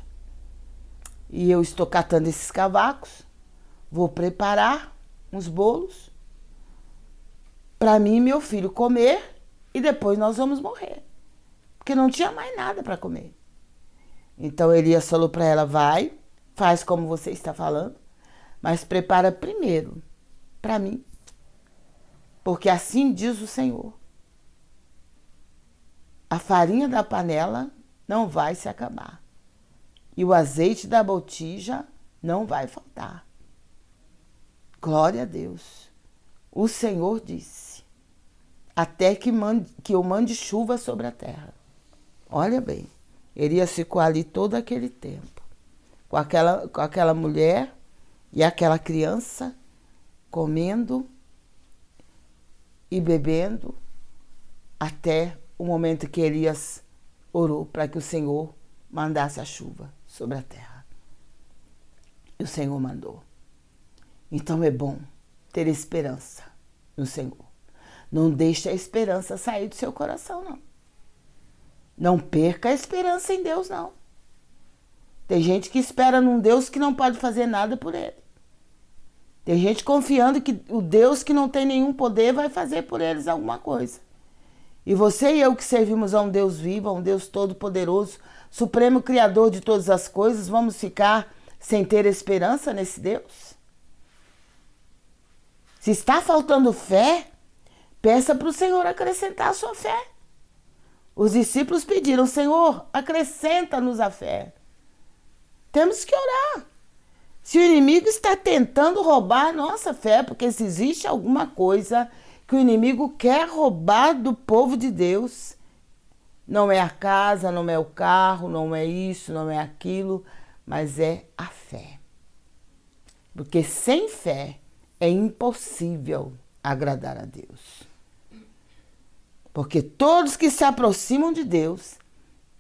E eu estou catando esses cavacos, vou preparar uns bolos para mim e meu filho comer e depois nós vamos morrer. Porque não tinha mais nada para comer. Então Elias falou para ela, vai, faz como você está falando, mas prepara primeiro para mim, porque assim diz o Senhor. A farinha da panela não vai se acabar e o azeite da botija não vai faltar. Glória a Deus. O Senhor disse, até que eu mande chuva sobre a terra. Olha bem, Elias ficou ali todo aquele tempo, com aquela mulher e aquela criança comendo e bebendo até o momento que Elias orou para que o Senhor mandasse a chuva sobre a terra. E o Senhor mandou. Então é bom ter esperança no Senhor. Não deixe a esperança sair do seu coração, não. Não perca a esperança em Deus, não. Tem gente que espera num Deus que não pode fazer nada por ele. Tem gente confiando que o Deus que não tem nenhum poder vai fazer por eles alguma coisa. E você e eu que servimos a um Deus vivo, a um Deus todo-poderoso, supremo criador de todas as coisas, vamos ficar sem ter esperança nesse Deus? Se está faltando fé, peça para o Senhor acrescentar a sua fé. Os discípulos pediram: Senhor, acrescenta-nos a fé. Temos que orar. Se o inimigo está tentando roubar a nossa fé, porque se existe alguma coisa que o inimigo quer roubar do povo de Deus, não é a casa, não é o carro, não é isso, não é aquilo, mas é a fé. Porque sem fé é impossível agradar a Deus. Porque todos que se aproximam de Deus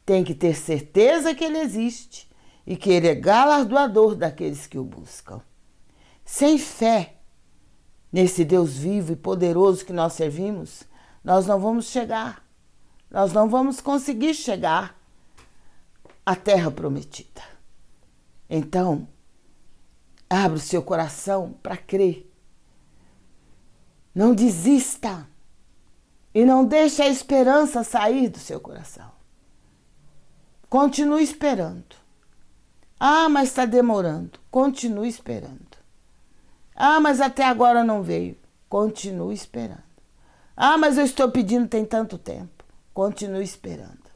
têm que ter certeza que Ele existe e que Ele é galardoador daqueles que o buscam. Sem fé nesse Deus vivo e poderoso que nós servimos, nós não vamos chegar. Nós não vamos conseguir chegar à terra prometida. Então, abra o seu coração para crer. Não desista. E não deixe a esperança sair do seu coração. Continue esperando. Ah, mas está demorando. Continue esperando. Ah, mas até agora não veio. Continue esperando. Ah, mas eu estou pedindo tem tanto tempo. Continue esperando.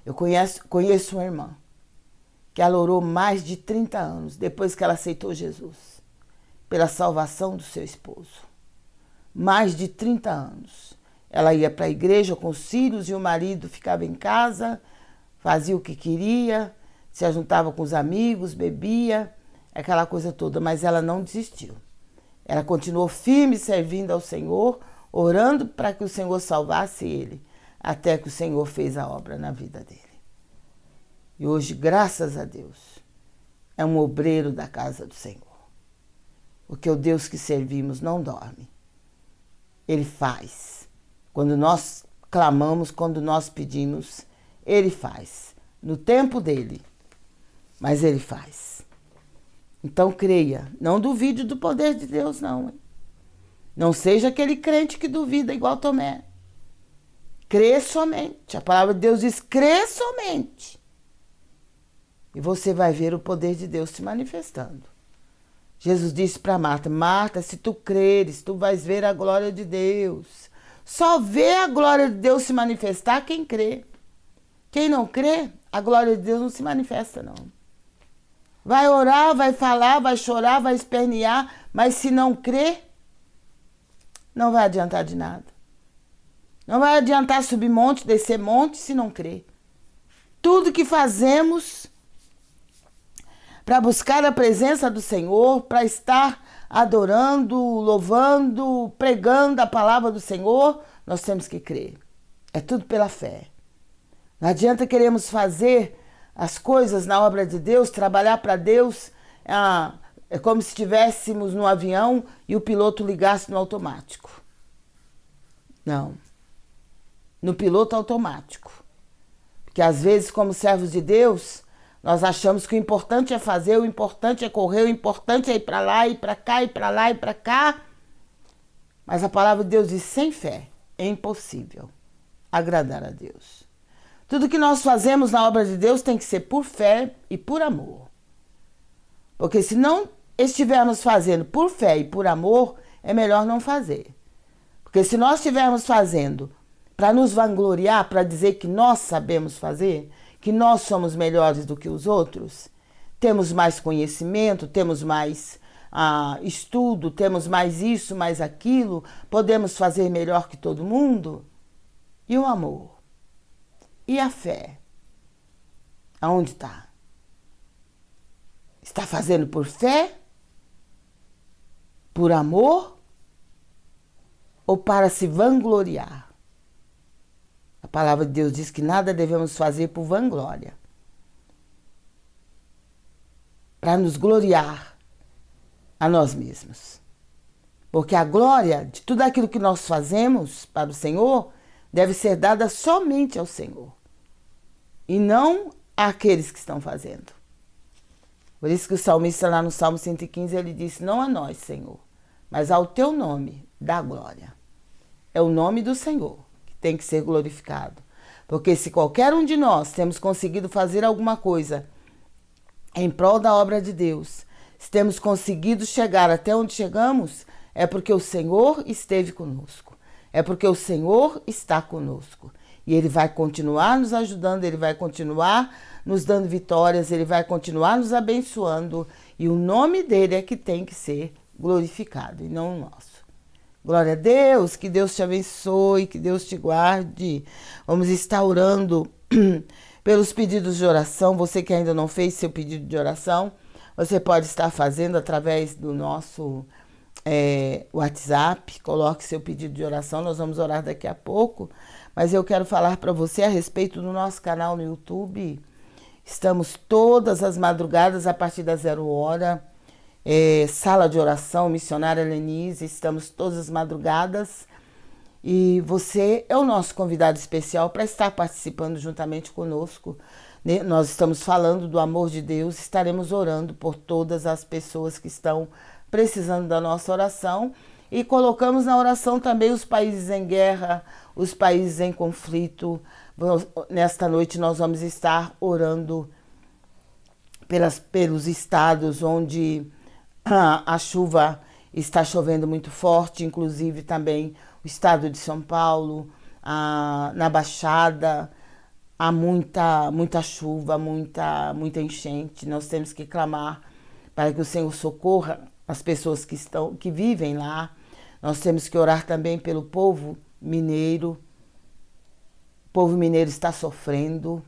Eu conheço uma irmã que ela orou mais de 30 anos depois que ela aceitou Jesus pela salvação do seu esposo. Mais de 30 anos. Ela ia para a igreja com os filhos e o marido ficava em casa, fazia o que queria, se ajuntava com os amigos, bebia, aquela coisa toda, mas ela não desistiu. Ela continuou firme servindo ao Senhor, orando para que o Senhor salvasse ele, até que o Senhor fez a obra na vida dele. E hoje, graças a Deus, é um obreiro da casa do Senhor. Porque o Deus que servimos não dorme. Ele faz. Quando nós clamamos, quando nós pedimos, Ele faz. No tempo dele. Mas Ele faz. Então creia. Não duvide do poder de Deus, não. Hein? Não seja aquele crente que duvida igual Tomé. Crê somente. A palavra de Deus diz: crê somente. E você vai ver o poder de Deus se manifestando. Jesus disse para Marta: Marta, se tu creres, tu vais ver a glória de Deus. Só vê a glória de Deus se manifestar quem crê. Quem não crê, a glória de Deus não se manifesta, não. Vai orar, vai falar, vai chorar, vai espernear, mas se não crê, não vai adiantar de nada. Não vai adiantar subir monte, descer monte, se não crê. Tudo que fazemos para buscar a presença do Senhor, para estar adorando, louvando, pregando a palavra do Senhor, nós temos que crer. É tudo pela fé. Não adianta queremos fazer as coisas na obra de Deus, trabalhar para Deus, é como se estivéssemos no avião e o piloto ligasse no automático. Não. No piloto automático. Porque às vezes, como servos de Deus, nós achamos que o importante é fazer, o importante é correr, o importante é ir para lá, ir para cá, ir para lá, ir para cá. Mas a palavra de Deus diz: sem fé é impossível agradar a Deus. Tudo que nós fazemos na obra de Deus tem que ser por fé e por amor. Porque se não estivermos fazendo por fé e por amor, é melhor não fazer. Porque se nós estivermos fazendo para nos vangloriar, para dizer que nós sabemos fazer, que nós somos melhores do que os outros, temos mais conhecimento, temos mais estudo, temos mais isso, mais aquilo, podemos fazer melhor que todo mundo. E o amor? E a fé? Aonde está? Está fazendo por fé? Por amor? Ou para se vangloriar? A palavra de Deus diz que nada devemos fazer por vanglória. Para nos gloriar a nós mesmos. Porque a glória de tudo aquilo que nós fazemos para o Senhor deve ser dada somente ao Senhor. E não àqueles que estão fazendo. Por isso que o salmista lá no Salmo 115, ele disse: não a nós, Senhor, mas ao teu nome dá glória. é o nome do Senhor que tem que ser glorificado. Porque se qualquer um de nós temos conseguido fazer alguma coisa em prol da obra de Deus, se temos conseguido chegar até onde chegamos, é porque o Senhor esteve conosco. É porque o Senhor está conosco. E Ele vai continuar nos ajudando, Ele vai continuar nos dando vitórias, Ele vai continuar nos abençoando. E o nome dEle é que tem que ser glorificado, e não o nosso. Glória a Deus, que Deus te abençoe, que Deus te guarde. Vamos estar orando pelos pedidos de oração. Você que ainda não fez seu pedido de oração, você pode estar fazendo através do nosso WhatsApp. Coloque seu pedido de oração, nós vamos orar daqui a pouco. Mas eu quero falar para você a respeito do nosso canal no YouTube. Estamos todas as madrugadas a partir das 0h. Sala de oração, missionária Lenise, estamos todas as madrugadas. E você é o nosso convidado especial para estar participando juntamente conosco. Nós estamos falando do amor de Deus, estaremos orando por todas as pessoas que estão precisando da nossa oração. E colocamos na oração também os países em guerra, os países em conflito. Nesta noite nós vamos estar orando pelos estados onde a chuva está chovendo muito forte, inclusive também o estado de São Paulo, na Baixada, há muita chuva, muita enchente. Nós temos que clamar para que o Senhor socorra as pessoas que vivem lá. Nós temos que orar também pelo povo mineiro. O povo mineiro está sofrendo,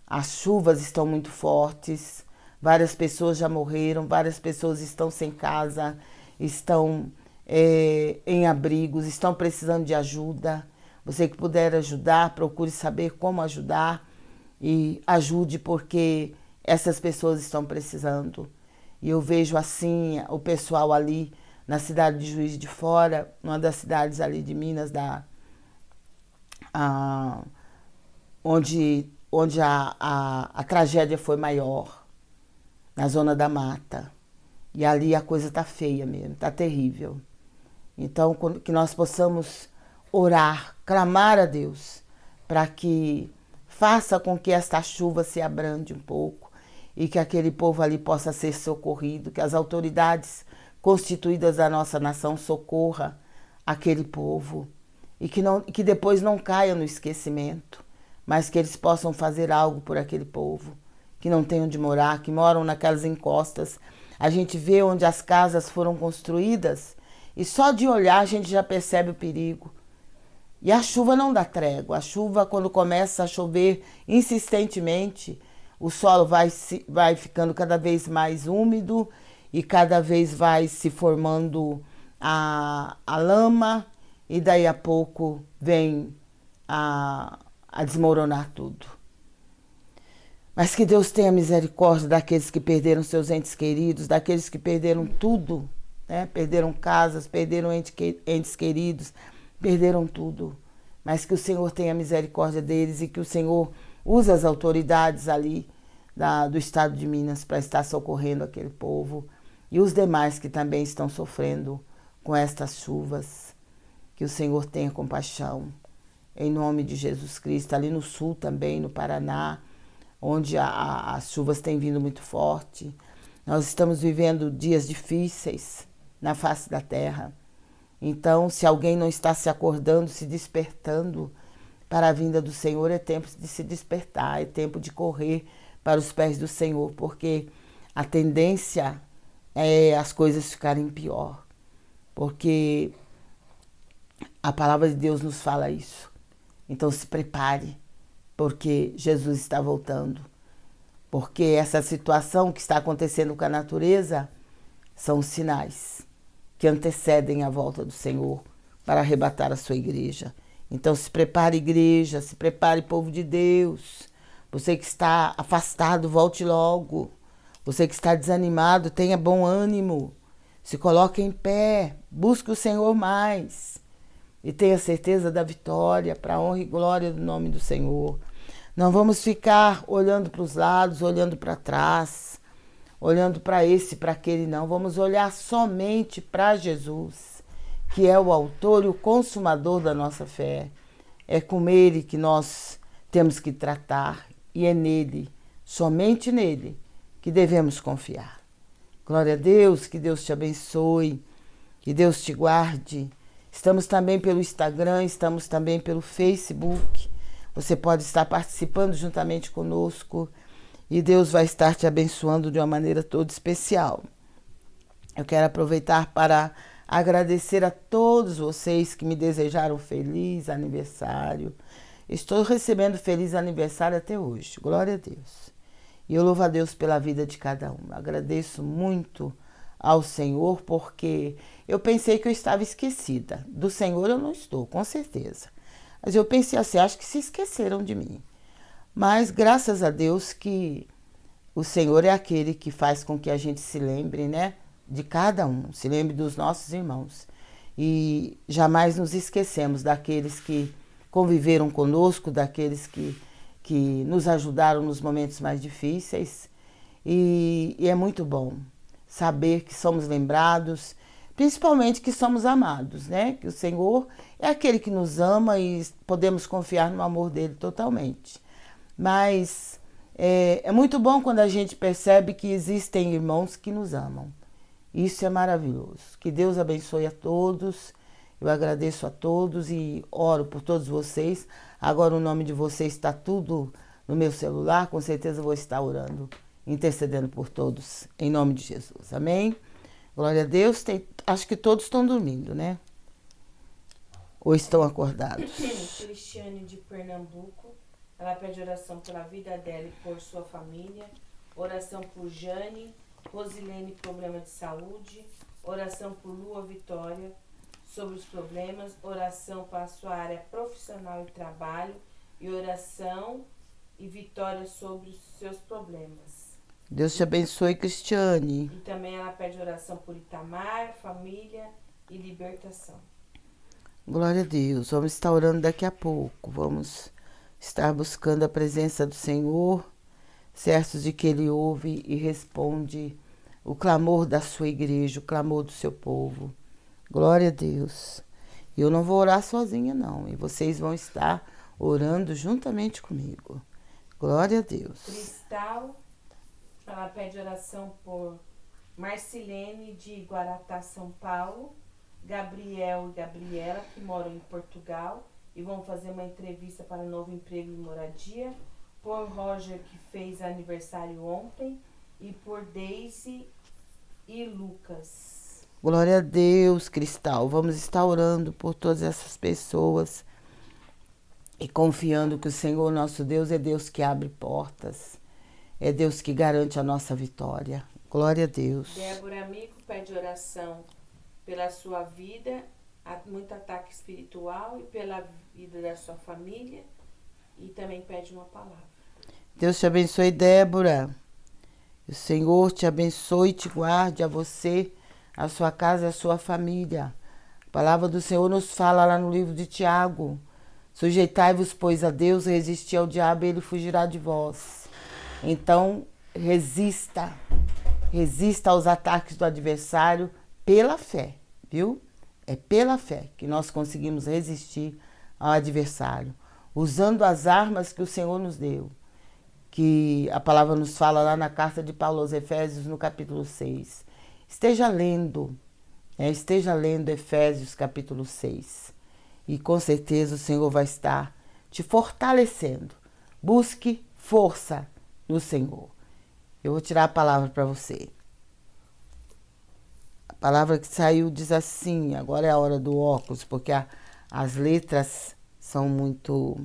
as chuvas estão muito fortes. Várias pessoas já morreram, várias pessoas estão sem casa, estão em abrigos, estão precisando de ajuda. Você que puder ajudar, procure saber como ajudar e ajude, porque essas pessoas estão precisando. E eu vejo assim o pessoal ali na cidade de Juiz de Fora, uma das cidades ali de Minas, onde a tragédia foi maior, na zona da mata. E ali a coisa tá feia mesmo, tá terrível. Então, que nós possamos orar, clamar a Deus, para que faça com que esta chuva se abrande um pouco e que aquele povo ali possa ser socorrido, que as autoridades constituídas da nossa nação socorra aquele povo e que depois não caia no esquecimento, mas que eles possam fazer algo por aquele povo que não tem onde morar, que moram naquelas encostas. A gente vê onde as casas foram construídas e só de olhar a gente já percebe o perigo. E a chuva não dá trégua. A chuva, quando começa a chover insistentemente, o solo vai ficando cada vez mais úmido e cada vez vai se formando a lama e daí a pouco vem a desmoronar tudo. Mas que Deus tenha misericórdia daqueles que perderam seus entes queridos, daqueles que perderam tudo, né? Perderam casas, perderam entes queridos, perderam tudo. Mas que o Senhor tenha misericórdia deles e que o Senhor use as autoridades ali do estado de Minas para estar socorrendo aquele povo e os demais que também estão sofrendo com estas chuvas. Que o Senhor tenha compaixão, em nome de Jesus Cristo. Ali no sul também, no Paraná, onde as chuvas têm vindo muito forte. Nós estamos vivendo dias difíceis na face da terra. Então, se alguém não está se acordando, se despertando para a vinda do Senhor, é tempo de se despertar, é tempo de correr para os pés do Senhor, porque a tendência é as coisas ficarem pior. Porque a palavra de Deus nos fala isso. Então se prepare, porque Jesus está voltando. Porque essa situação que está acontecendo com a natureza são sinais que antecedem a volta do Senhor para arrebatar a sua igreja. Então se prepare, igreja, se prepare, povo de Deus. Você que está afastado, volte logo. Você que está desanimado, tenha bom ânimo. Se coloque em pé, busque o Senhor mais. E tenha certeza da vitória, para a honra e glória do nome do Senhor. Não vamos ficar olhando para os lados, olhando para trás, olhando para esse, para aquele, não. Vamos olhar somente para Jesus, que é o autor e o consumador da nossa fé. É com ele que nós temos que tratar e é nele, somente nele, que devemos confiar. Glória a Deus, que Deus te abençoe, que Deus te guarde. Estamos também pelo Instagram, estamos também pelo Facebook. Você pode estar participando juntamente conosco e Deus vai estar te abençoando de uma maneira toda especial. Eu quero aproveitar para agradecer a todos vocês que me desejaram feliz aniversário. Estou recebendo feliz aniversário até hoje, glória a Deus. E eu louvo a Deus pela vida de cada um. Agradeço muito ao Senhor, porque eu pensei que eu estava esquecida. Do Senhor eu não estou, com certeza. Mas eu pensei assim, acho que se esqueceram de mim. Mas graças a Deus que o Senhor é aquele que faz com que a gente se lembre, né? De cada um, se lembre dos nossos irmãos. E jamais nos esquecemos daqueles que conviveram conosco, daqueles que nos ajudaram nos momentos mais difíceis. E é muito bom saber que somos lembrados, principalmente que somos amados, né? Que o Senhor é aquele que nos ama e podemos confiar no amor dele totalmente. Mas é muito bom quando a gente percebe que existem irmãos que nos amam. Isso é maravilhoso. Que Deus abençoe a todos. Eu agradeço a todos e oro por todos vocês. Agora o nome de vocês está tudo no meu celular. Com certeza eu vou estar orando, intercedendo por todos, em nome de Jesus. Amém? Glória a Deus. Acho que todos estão dormindo, né? Ou estão acordados? Cristiane de Pernambuco. Ela pede oração pela vida dela e por sua família. Oração por Jane. Rosilene, problema de saúde. Oração por Lua Vitória, sobre os problemas. Oração para a sua área profissional e trabalho. E oração e vitória sobre os seus problemas. Deus te abençoe, Cristiane. E também ela pede oração por Itamar, família e libertação. Glória a Deus. Vamos estar orando daqui a pouco. Vamos estar buscando a presença do Senhor, certos de que Ele ouve e responde o clamor da sua igreja, o clamor do seu povo. Glória a Deus. E eu não vou orar sozinha, não. E vocês vão estar orando juntamente comigo. Glória a Deus. Cristal, ela pede oração por Marcilene de Guaratá, São Paulo. Gabriel e Gabriela, que moram em Portugal e vão fazer uma entrevista para novo emprego e moradia. Por Roger, que fez aniversário ontem. E por Daisy e Lucas. Glória a Deus, Cristal. Vamos estar orando por todas essas pessoas e confiando que o Senhor, nosso Deus, é Deus que abre portas. É Deus que garante a nossa vitória. Glória a Deus. Débora Amigo pede oração pela sua vida, muito ataque espiritual e pela vida da sua família. E também pede uma palavra. Deus te abençoe, Débora. O Senhor te abençoe e te guarde a você, a sua casa e a sua família. A palavra do Senhor nos fala lá no livro de Tiago. Sujeitai-vos, pois, a Deus, resisti ao diabo e ele fugirá de vós. Então, resista aos ataques do adversário pela fé, viu? É pela fé que nós conseguimos resistir ao adversário, usando as armas que o Senhor nos deu, que a palavra nos fala lá na carta de Paulo aos Efésios, no capítulo 6. Esteja lendo Efésios, capítulo 6. E com certeza o Senhor vai estar te fortalecendo. Busque força no Senhor. Eu vou tirar a palavra para você. A palavra que saiu diz assim, agora é a hora do óculos, porque as letras são muito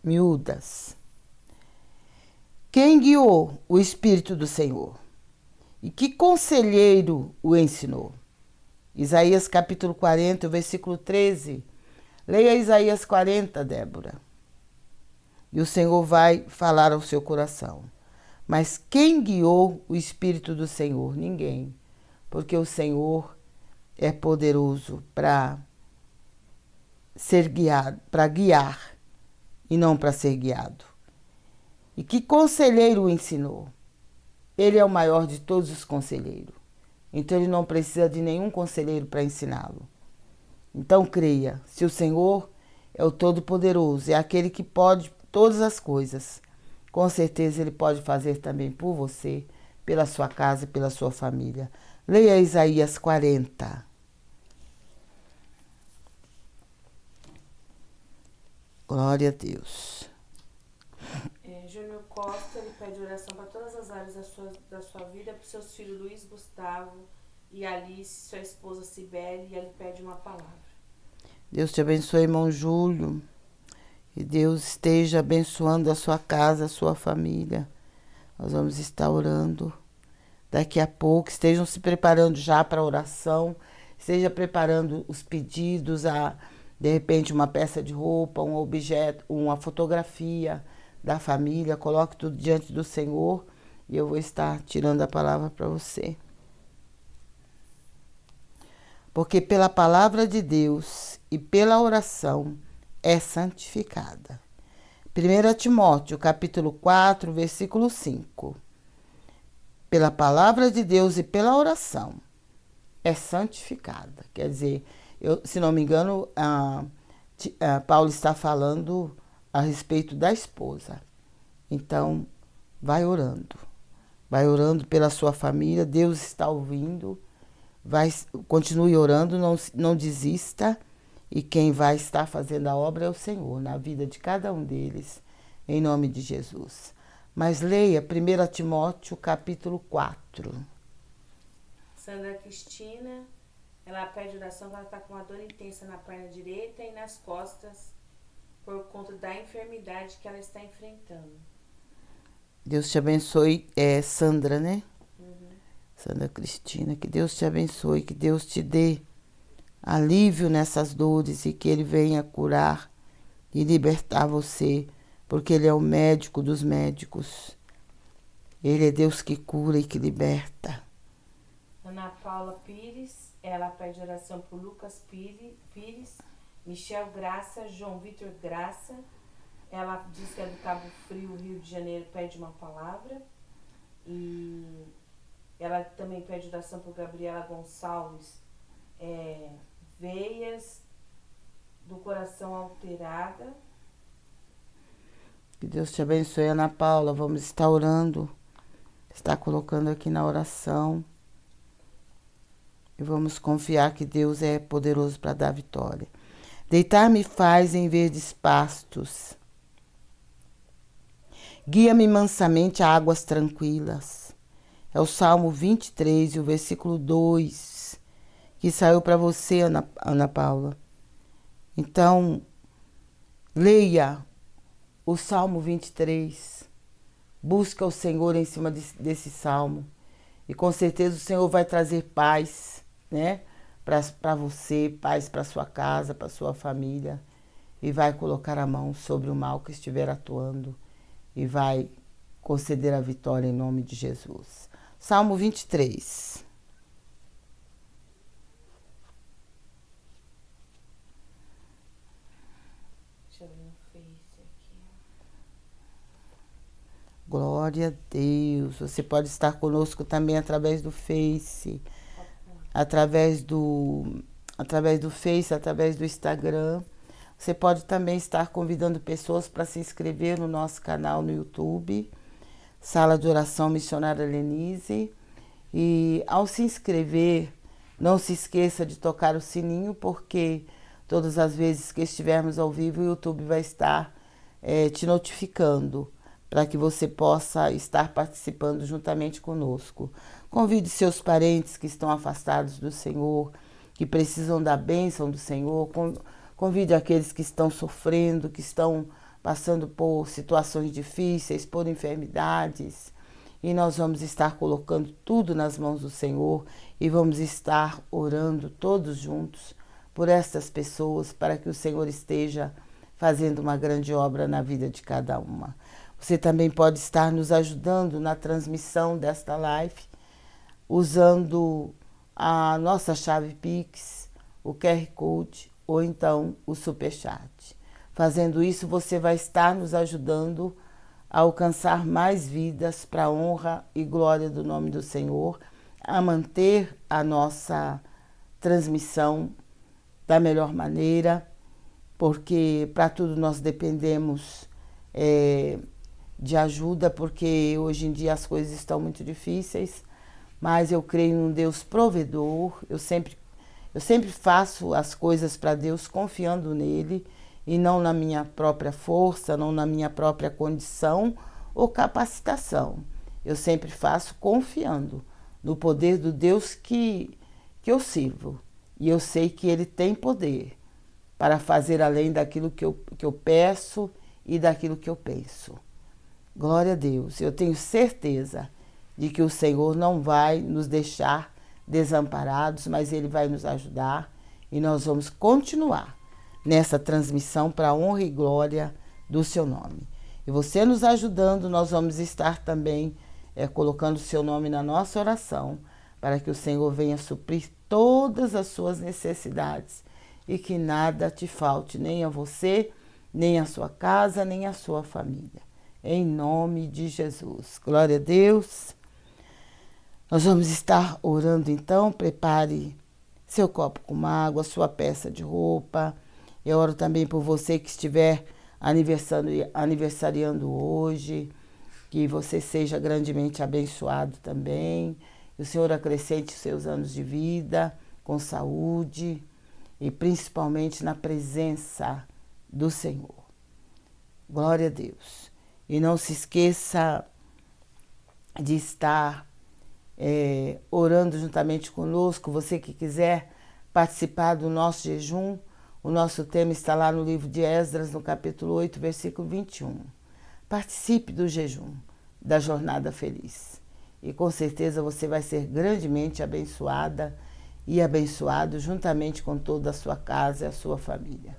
miúdas. Quem guiou o Espírito do Senhor? E que conselheiro o ensinou? Isaías capítulo 40, versículo 13. Leia Isaías 40, Débora. E o Senhor vai falar ao seu coração. Mas quem guiou o Espírito do Senhor? Ninguém. Porque o Senhor é poderoso para ser guiado, para guiar e não para ser guiado. E que conselheiro o ensinou? Ele é o maior de todos os conselheiros. Então ele não precisa de nenhum conselheiro para ensiná-lo. Então creia, se o Senhor é o Todo-Poderoso, é aquele que pode todas as coisas, com certeza ele pode fazer também por você, pela sua casa e pela sua família. Leia Isaías 40. Glória a Deus. Júnior Costa, ele pede oração para todas as áreas da sua vida, para os seus filhos Luiz Gustavo e Alice, sua esposa Cibele, e ele pede uma palavra. Deus te abençoe, irmão Júlio. E Deus esteja abençoando a sua casa, a sua família. Nós vamos estar orando daqui a pouco. Estejam se preparando já para a oração. Esteja preparando os pedidos, de repente uma peça de roupa, um objeto, uma fotografia da família. Coloque tudo diante do Senhor e eu vou estar tirando a palavra para você. Porque pela palavra de Deus e pela oração é santificada. 1 Timóteo, capítulo 4, versículo 5. Pela palavra de Deus e pela oração é santificada. Quer dizer, se não me engano, Paulo está falando a respeito da esposa. Então, vai orando pela sua família. Deus está ouvindo. Continue orando, não desista. E quem vai estar fazendo a obra é o Senhor, na vida de cada um deles, em nome de Jesus. Mas leia 1 Timóteo, capítulo 4. Sandra Cristina, ela pede oração, ela está com uma dor intensa na perna direita e nas costas, por conta da enfermidade que ela está enfrentando. Deus te abençoe, Sandra, né? Uhum. Sandra Cristina, que Deus te abençoe, que Deus te dê alívio nessas dores e que Ele venha curar e libertar você, porque Ele é o médico dos médicos. Ele é Deus que cura e que liberta. Ana Paula Pires, ela pede oração por Lucas Pires, Michel Graça, João Vitor Graça. Ela diz que é do Cabo Frio, Rio de Janeiro, pede uma palavra. E ela também pede oração por Gabriela Gonçalves, veias do coração alterada. Que Deus te abençoe, Ana Paula. Vamos estar orando, está colocando aqui na oração. E vamos confiar que Deus é poderoso para dar vitória. Deitar-me faz em verdes pastos. Guia-me mansamente a águas tranquilas. É o Salmo 23 e o versículo 2, que saiu para você, Ana Paula. Então, leia o Salmo 23. Busca o Senhor em cima desse Salmo. E com certeza o Senhor vai trazer paz, né? Para você, paz para sua casa, para sua família. E vai colocar a mão sobre o mal que estiver atuando. E vai conceder a vitória em nome de Jesus. Salmo 23. Deixa eu ver no Face aqui. Glória a Deus. Você pode estar conosco também através do Face, através do Face, através do Instagram. Você pode também estar convidando pessoas para se inscrever no nosso canal no YouTube, Sala de Oração Missionária Lenise. E ao se inscrever, não se esqueça de tocar o sininho, porque todas as vezes que estivermos ao vivo, o YouTube vai estar te notificando, para que você possa estar participando juntamente conosco. Convide seus parentes que estão afastados do Senhor, que precisam da bênção do Senhor. Convide aqueles que estão sofrendo, que estão passando por situações difíceis, por enfermidades. E nós vamos estar colocando tudo nas mãos do Senhor e vamos estar orando todos juntos por estas pessoas, para que o Senhor esteja fazendo uma grande obra na vida de cada uma. Você também pode estar nos ajudando na transmissão desta live, usando a nossa chave Pix, o QR Code ou então o Superchat. Fazendo isso, você vai estar nos ajudando a alcançar mais vidas para a honra e glória do nome do Senhor, a manter a nossa transmissão da melhor maneira, porque para tudo nós dependemos de ajuda, porque hoje em dia as coisas estão muito difíceis, mas eu creio num Deus provedor. Eu sempre faço as coisas para Deus confiando nele e não na minha própria força, não na minha própria condição ou capacitação. Eu sempre faço confiando no poder do Deus que eu sirvo. E eu sei que ele tem poder para fazer além daquilo que eu peço e daquilo que eu penso. Glória a Deus. Eu tenho certeza de que o Senhor não vai nos deixar desamparados, mas ele vai nos ajudar e nós vamos continuar nessa transmissão para a honra e glória do seu nome. E você nos ajudando, nós vamos estar também colocando o seu nome na nossa oração, para que o Senhor venha suprir todas as suas necessidades e que nada te falte, nem a você, nem a sua casa, nem a sua família. Em nome de Jesus. Glória a Deus. Nós vamos estar orando então. Prepare seu copo com água, sua peça de roupa. Eu oro também por você que estiver aniversariando hoje, que você seja grandemente abençoado também. Que o Senhor acrescente seus anos de vida com saúde e principalmente na presença do Senhor. Glória a Deus. E não se esqueça de estar orando juntamente conosco. Você que quiser participar do nosso jejum, o nosso tema está lá no livro de Esdras, no capítulo 8, versículo 21. Participe do jejum, da jornada feliz. E com certeza você vai ser grandemente abençoada e abençoado juntamente com toda a sua casa e a sua família.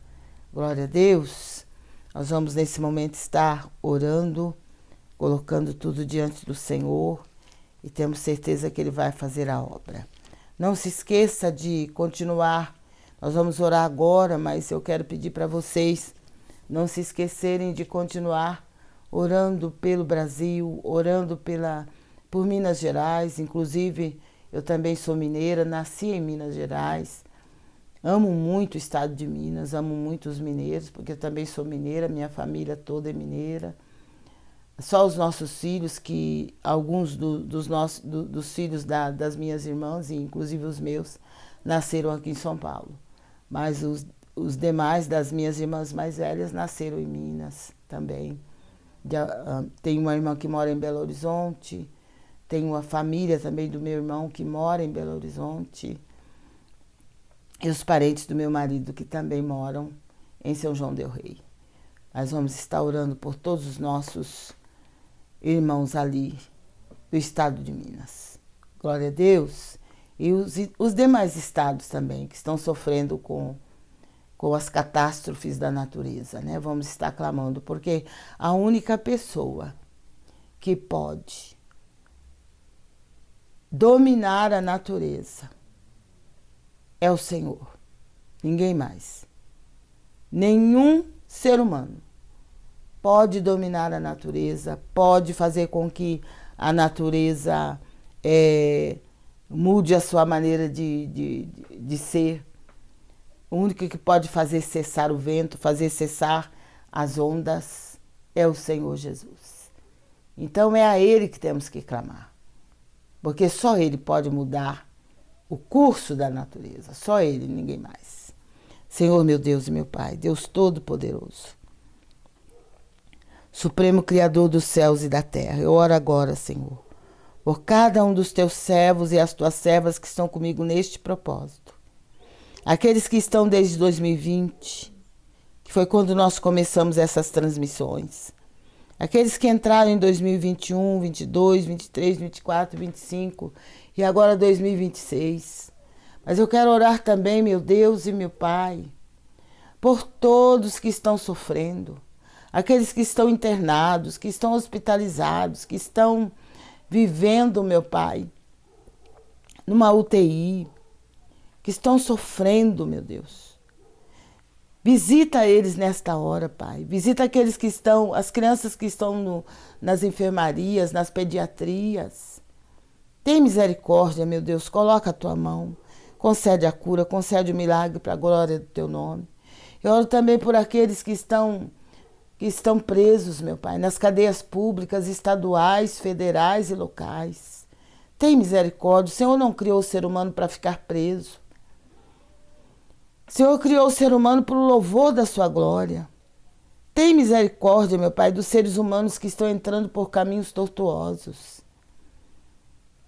Glória a Deus. Nós vamos nesse momento estar orando, colocando tudo diante do Senhor e temos certeza que Ele vai fazer a obra. Não se esqueça de continuar. Nós vamos orar agora, mas eu quero pedir para vocês não se esquecerem de continuar orando pelo Brasil, orando por Minas Gerais. Inclusive, eu também sou mineira, nasci em Minas Gerais. Amo muito o estado de Minas, amo muito os mineiros, porque eu também sou mineira, minha família toda é mineira. Só os nossos filhos, que alguns dos filhos das minhas irmãs, e inclusive os meus, nasceram aqui em São Paulo. Mas os demais das minhas irmãs mais velhas nasceram em Minas também. Tenho uma irmã que mora em Belo Horizonte, tenho uma família também do meu irmão que mora em Belo Horizonte, e os parentes do meu marido que também moram em São João del Rei. Nós vamos estar orando por todos os nossos irmãos ali do estado de Minas. Glória a Deus. E os demais estados também que estão sofrendo com as catástrofes da natureza, né? Vamos estar clamando, porque a única pessoa que pode dominar a natureza é o Senhor, ninguém mais. Nenhum ser humano pode dominar a natureza, pode fazer com que a natureza mude a sua maneira de ser. O único que pode fazer cessar o vento, fazer cessar as ondas, é o Senhor Jesus. Então é a Ele que temos que clamar, porque só Ele pode mudar o curso da natureza, só Ele, ninguém mais. Senhor, meu Deus e meu Pai, Deus Todo-Poderoso, Supremo Criador dos céus e da terra, eu oro agora, Senhor, por cada um dos teus servos e as tuas servas que estão comigo neste propósito. Aqueles que estão desde 2020, que foi quando nós começamos essas transmissões. Aqueles que entraram em 2021, 22, 23, 24, 25 e agora 2026. Mas eu quero orar também, meu Deus e meu Pai, por todos que estão sofrendo. Aqueles que estão internados, que estão hospitalizados, que estão vivendo, meu Pai, numa UTI, que estão sofrendo, meu Deus. Visita eles nesta hora, Pai. Visita aqueles que estão, as crianças que estão nas enfermarias, nas pediatrias. Tem misericórdia, meu Deus, coloca a tua mão. Concede a cura, concede o milagre para a glória do teu nome. Eu oro também por aqueles que estão presos, meu Pai, nas cadeias públicas, estaduais, federais e locais. Tem misericórdia. O Senhor não criou o ser humano para ficar preso. O Senhor criou o ser humano para o louvor da sua glória. Tem misericórdia, meu Pai, dos seres humanos que estão entrando por caminhos tortuosos.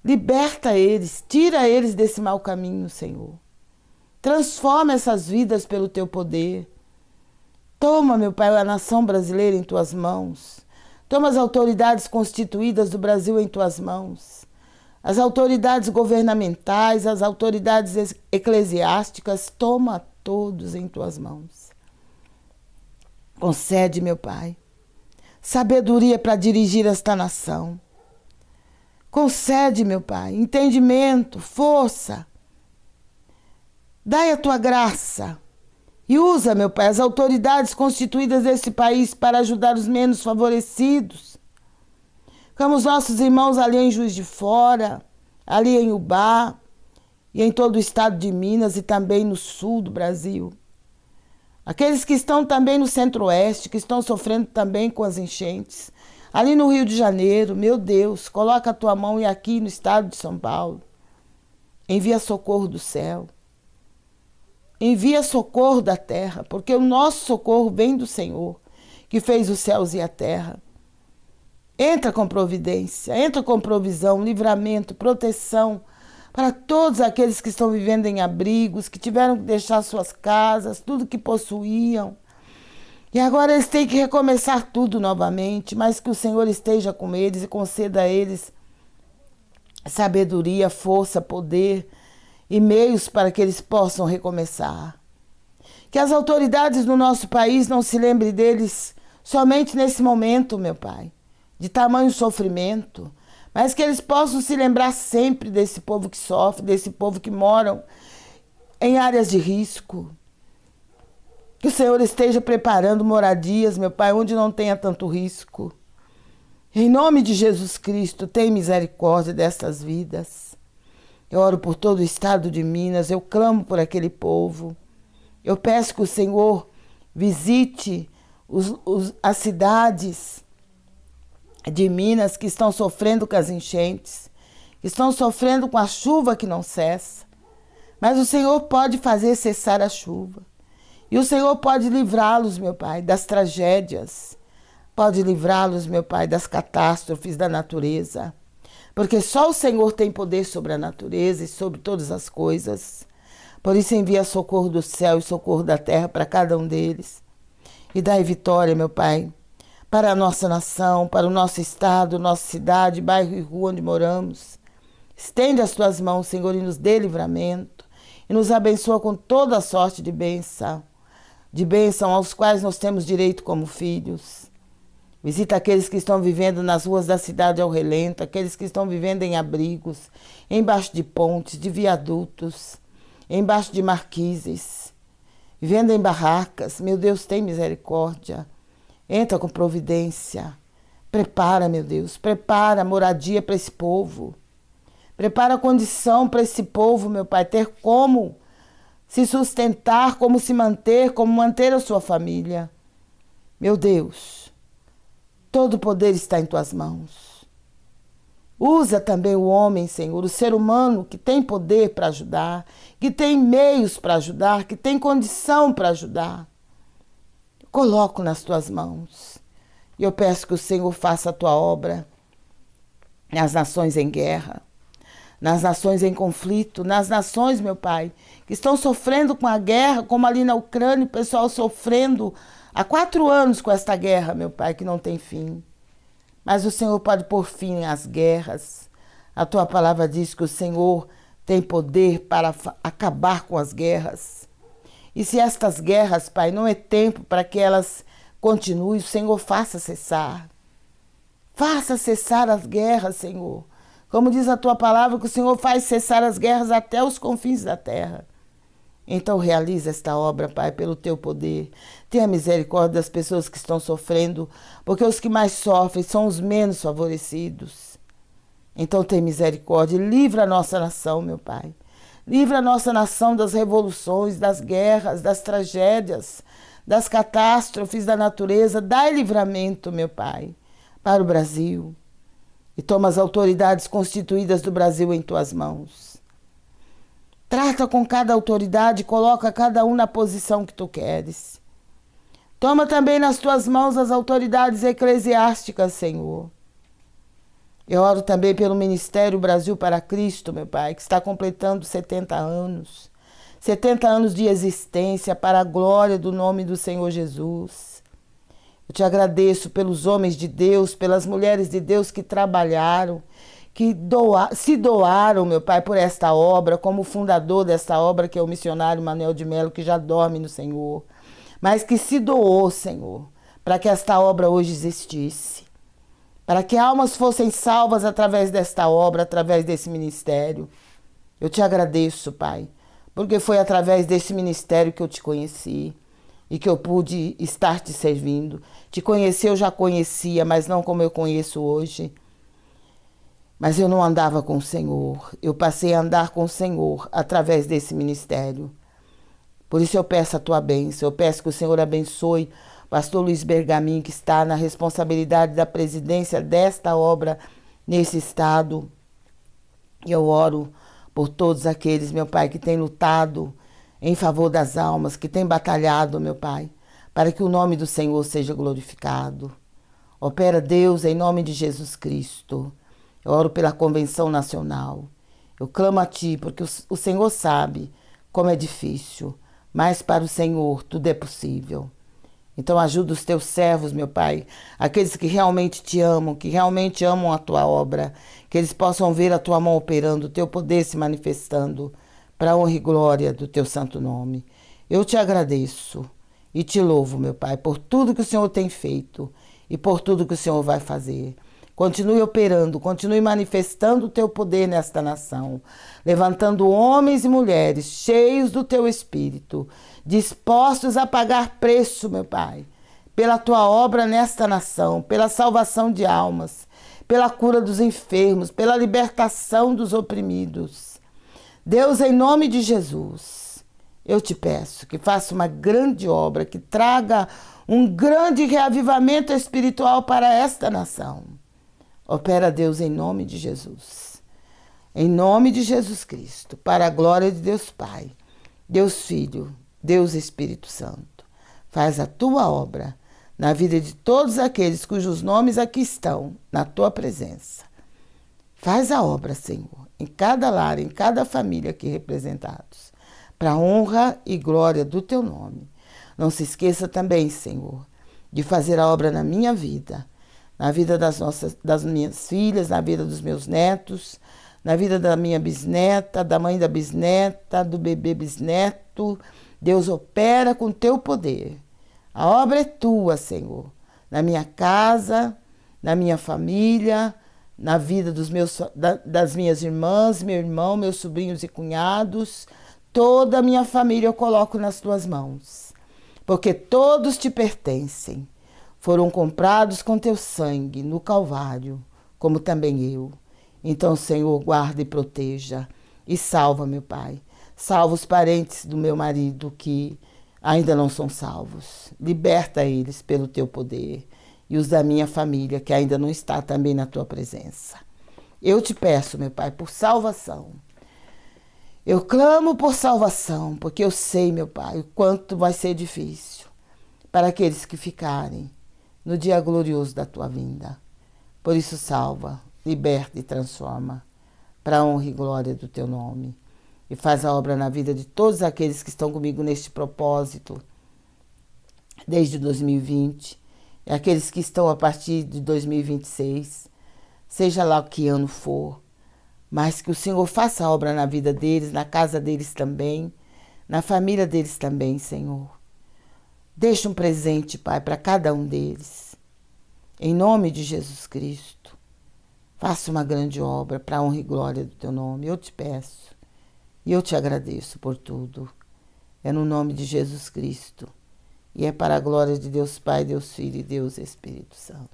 Liberta eles, tira eles desse mau caminho, Senhor. Transforma essas vidas pelo teu poder. Toma, meu Pai, a nação brasileira em tuas mãos. Toma as autoridades constituídas do Brasil em tuas mãos. As autoridades governamentais, as autoridades eclesiásticas, toma todos em tuas mãos. Concede, meu Pai, sabedoria para dirigir esta nação. Concede, meu Pai, entendimento, força. Dai a tua graça e usa, meu Pai, as autoridades constituídas desse país para ajudar os menos favorecidos. Como os nossos irmãos ali em Juiz de Fora, ali em Ubá e em todo o estado de Minas e também no sul do Brasil. Aqueles que estão também no centro-oeste, que estão sofrendo também com as enchentes. Ali no Rio de Janeiro, meu Deus, coloca a tua mão e aqui no estado de São Paulo. Envia socorro do céu. Envia socorro da terra, porque o nosso socorro vem do Senhor, que fez os céus e a terra. Entra com providência, entra com provisão, livramento, proteção para todos aqueles que estão vivendo em abrigos, que tiveram que deixar suas casas, tudo que possuíam. E agora eles têm que recomeçar tudo novamente, mas que o Senhor esteja com eles e conceda a eles sabedoria, força, poder e meios para que eles possam recomeçar. Que as autoridades do nosso país não se lembrem deles somente nesse momento, meu Pai, de tamanho sofrimento, mas que eles possam se lembrar sempre desse povo que sofre, desse povo que mora em áreas de risco. Que o Senhor esteja preparando moradias, meu Pai, onde não tenha tanto risco. Em nome de Jesus Cristo, tem misericórdia destas vidas. Eu oro por todo o estado de Minas, eu clamo por aquele povo. Eu peço que o Senhor visite as cidades de Minas que estão sofrendo com as enchentes, que estão sofrendo com a chuva que não cessa. Mas o Senhor pode fazer cessar a chuva. E o Senhor pode livrá-los, meu Pai, das tragédias. Pode livrá-los, meu Pai, das catástrofes da natureza. Porque só o Senhor tem poder sobre a natureza e sobre todas as coisas. Por isso envia socorro do céu e socorro da terra para cada um deles. E dai vitória, meu Pai, para a nossa nação, para o nosso estado, nossa cidade, bairro e rua onde moramos. Estende as tuas mãos, Senhor, e nos dê livramento. E nos abençoa com toda a sorte de bênção aos quais nós temos direito como filhos. Visita aqueles que estão vivendo nas ruas da cidade ao relento, aqueles que estão vivendo em abrigos, embaixo de pontes, de viadutos, embaixo de marquises, vivendo em barracas. Meu Deus, tem misericórdia. Entra com providência. Prepara, meu Deus, prepara a moradia para esse povo. Prepara a condição para esse povo, meu Pai, ter como se sustentar, como se manter, como manter a sua família. Meu Deus, todo o poder está em tuas mãos. Usa também o homem, Senhor, o ser humano que tem poder para ajudar, que tem meios para ajudar, que tem condição para ajudar. Eu coloco nas tuas mãos. E eu peço que o Senhor faça a tua obra nas nações em guerra, nas nações em conflito, nas nações, meu Pai, que estão sofrendo com a guerra, como ali na Ucrânia, o pessoal sofrendo há 4 anos com esta guerra, meu Pai, que não tem fim. Mas o Senhor pode pôr fim às guerras. A tua palavra diz que o Senhor tem poder para acabar com as guerras. E se estas guerras, Pai, não é tempo para que elas continuem, o Senhor faça cessar. Faça cessar as guerras, Senhor. Como diz a tua palavra, que o Senhor faz cessar as guerras até os confins da terra. Então realiza esta obra, Pai, pelo teu poder. Tenha misericórdia das pessoas que estão sofrendo, porque os que mais sofrem são os menos favorecidos. Então tem misericórdia e livra a nossa nação, meu Pai. Livra a nossa nação das revoluções, das guerras, das tragédias, das catástrofes da natureza. Dai livramento, meu Pai, para o Brasil. E toma as autoridades constituídas do Brasil em tuas mãos. Trata com cada autoridade, coloca cada um na posição que tu queres. Toma também nas tuas mãos as autoridades eclesiásticas, Senhor. Eu oro também pelo Ministério Brasil para Cristo, meu Pai, que está completando 70 anos. 70 anos de existência para a glória do nome do Senhor Jesus. Eu te agradeço pelos homens de Deus, pelas mulheres de Deus que trabalharam, que se doaram, meu Pai, por esta obra, como fundador desta obra, que é o missionário Manuel de Melo, que já dorme no Senhor, mas que se doou, Senhor, para que esta obra hoje existisse. Para que almas fossem salvas através desta obra, através desse ministério. Eu te agradeço, Pai, porque foi através desse ministério que eu te conheci e que eu pude estar te servindo. Te conhecer eu já conhecia, mas não como eu conheço hoje. Mas eu não andava com o Senhor. Eu passei a andar com o Senhor através desse ministério. Por isso eu peço a tua bênção. Eu peço que o Senhor abençoe pastor Luiz Bergamin, que está na responsabilidade da presidência desta obra nesse estado. E eu oro por todos aqueles, meu Pai, que têm lutado em favor das almas, que têm batalhado, meu Pai, para que o nome do Senhor seja glorificado. Opera, Deus, em nome de Jesus Cristo. Eu oro pela Convenção Nacional. Eu clamo a Ti, porque o Senhor sabe como é difícil, mas para o Senhor tudo é possível. Então ajuda os teus servos, meu Pai, aqueles que realmente te amam, que realmente amam a tua obra, que eles possam ver a tua mão operando, o teu poder se manifestando, para a honra e glória do teu santo nome. Eu te agradeço e te louvo, meu Pai, por tudo que o Senhor tem feito e por tudo que o Senhor vai fazer. Continue operando, continue manifestando o teu poder nesta nação, levantando homens e mulheres cheios do teu espírito, dispostos a pagar preço, meu Pai, pela tua obra nesta nação, pela salvação de almas, pela cura dos enfermos, pela libertação dos oprimidos. Deus, em nome de Jesus, eu te peço que faça uma grande obra, que traga um grande reavivamento espiritual para esta nação. Opera, Deus, em nome de Jesus. Em nome de Jesus Cristo, para a glória de Deus Pai, Deus Filho, Deus Espírito Santo. Faz a tua obra na vida de todos aqueles cujos nomes aqui estão, na tua presença. Faz a obra, Senhor, em cada lar, em cada família aqui representados, para a honra e glória do teu nome. Não se esqueça também, Senhor, de fazer a obra na minha vida, na vida das minhas filhas, na vida dos meus netos, na vida da minha bisneta, da mãe da bisneta, do bebê bisneto. Deus, opera com teu poder. A obra é tua, Senhor, na minha casa, na minha família, na vida das minhas irmãs, meu irmão, meus sobrinhos e cunhados. Toda a minha família eu coloco nas tuas mãos, porque todos te pertencem. Foram comprados com teu sangue no Calvário, como também eu. Então, Senhor, guarda e proteja e salva, meu Pai. Salva os parentes do meu marido que ainda não são salvos. Liberta eles pelo teu poder e os da minha família que ainda não está também na tua presença. Eu te peço, meu Pai, por salvação. Eu clamo por salvação, porque eu sei, meu Pai, o quanto vai ser difícil para aqueles que ficarem no dia glorioso da tua vinda. Por isso salva, liberta e transforma, para a honra e glória do teu nome. E faz a obra na vida de todos aqueles que estão comigo neste propósito, desde 2020, e aqueles que estão a partir de 2026, seja lá o que ano for, mas que o Senhor faça a obra na vida deles, na casa deles também, na família deles também, Senhor. Deixa um presente, Pai, para cada um deles. Em nome de Jesus Cristo, faça uma grande obra para a honra e glória do teu nome. Eu te peço e eu te agradeço por tudo. É no nome de Jesus Cristo e é para a glória de Deus Pai, Deus Filho e Deus Espírito Santo.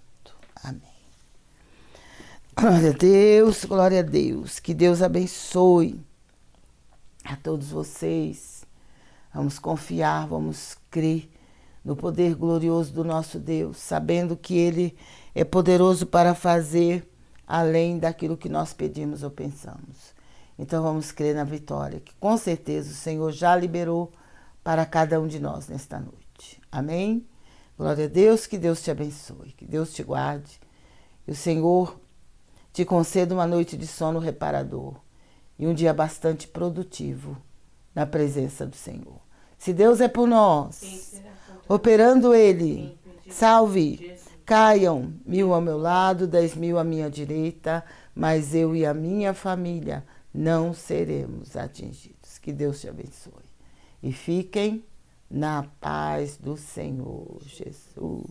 Amém. Glória a Deus, glória a Deus. Que Deus abençoe a todos vocês. Vamos confiar, vamos crer no poder glorioso do nosso Deus, sabendo que Ele é poderoso para fazer além daquilo que nós pedimos ou pensamos. Então vamos crer na vitória, que com certeza o Senhor já liberou para cada um de nós nesta noite. Amém? Glória a Deus, que Deus te abençoe, que Deus te guarde, que o Senhor te conceda uma noite de sono reparador e um dia bastante produtivo na presença do Senhor. Se Deus é por nós, operando Ele, salve, caiam 1000 ao meu lado, 10.000 à minha direita, mas eu e a minha família não seremos atingidos. Que Deus te abençoe. E fiquem na paz do Senhor Jesus.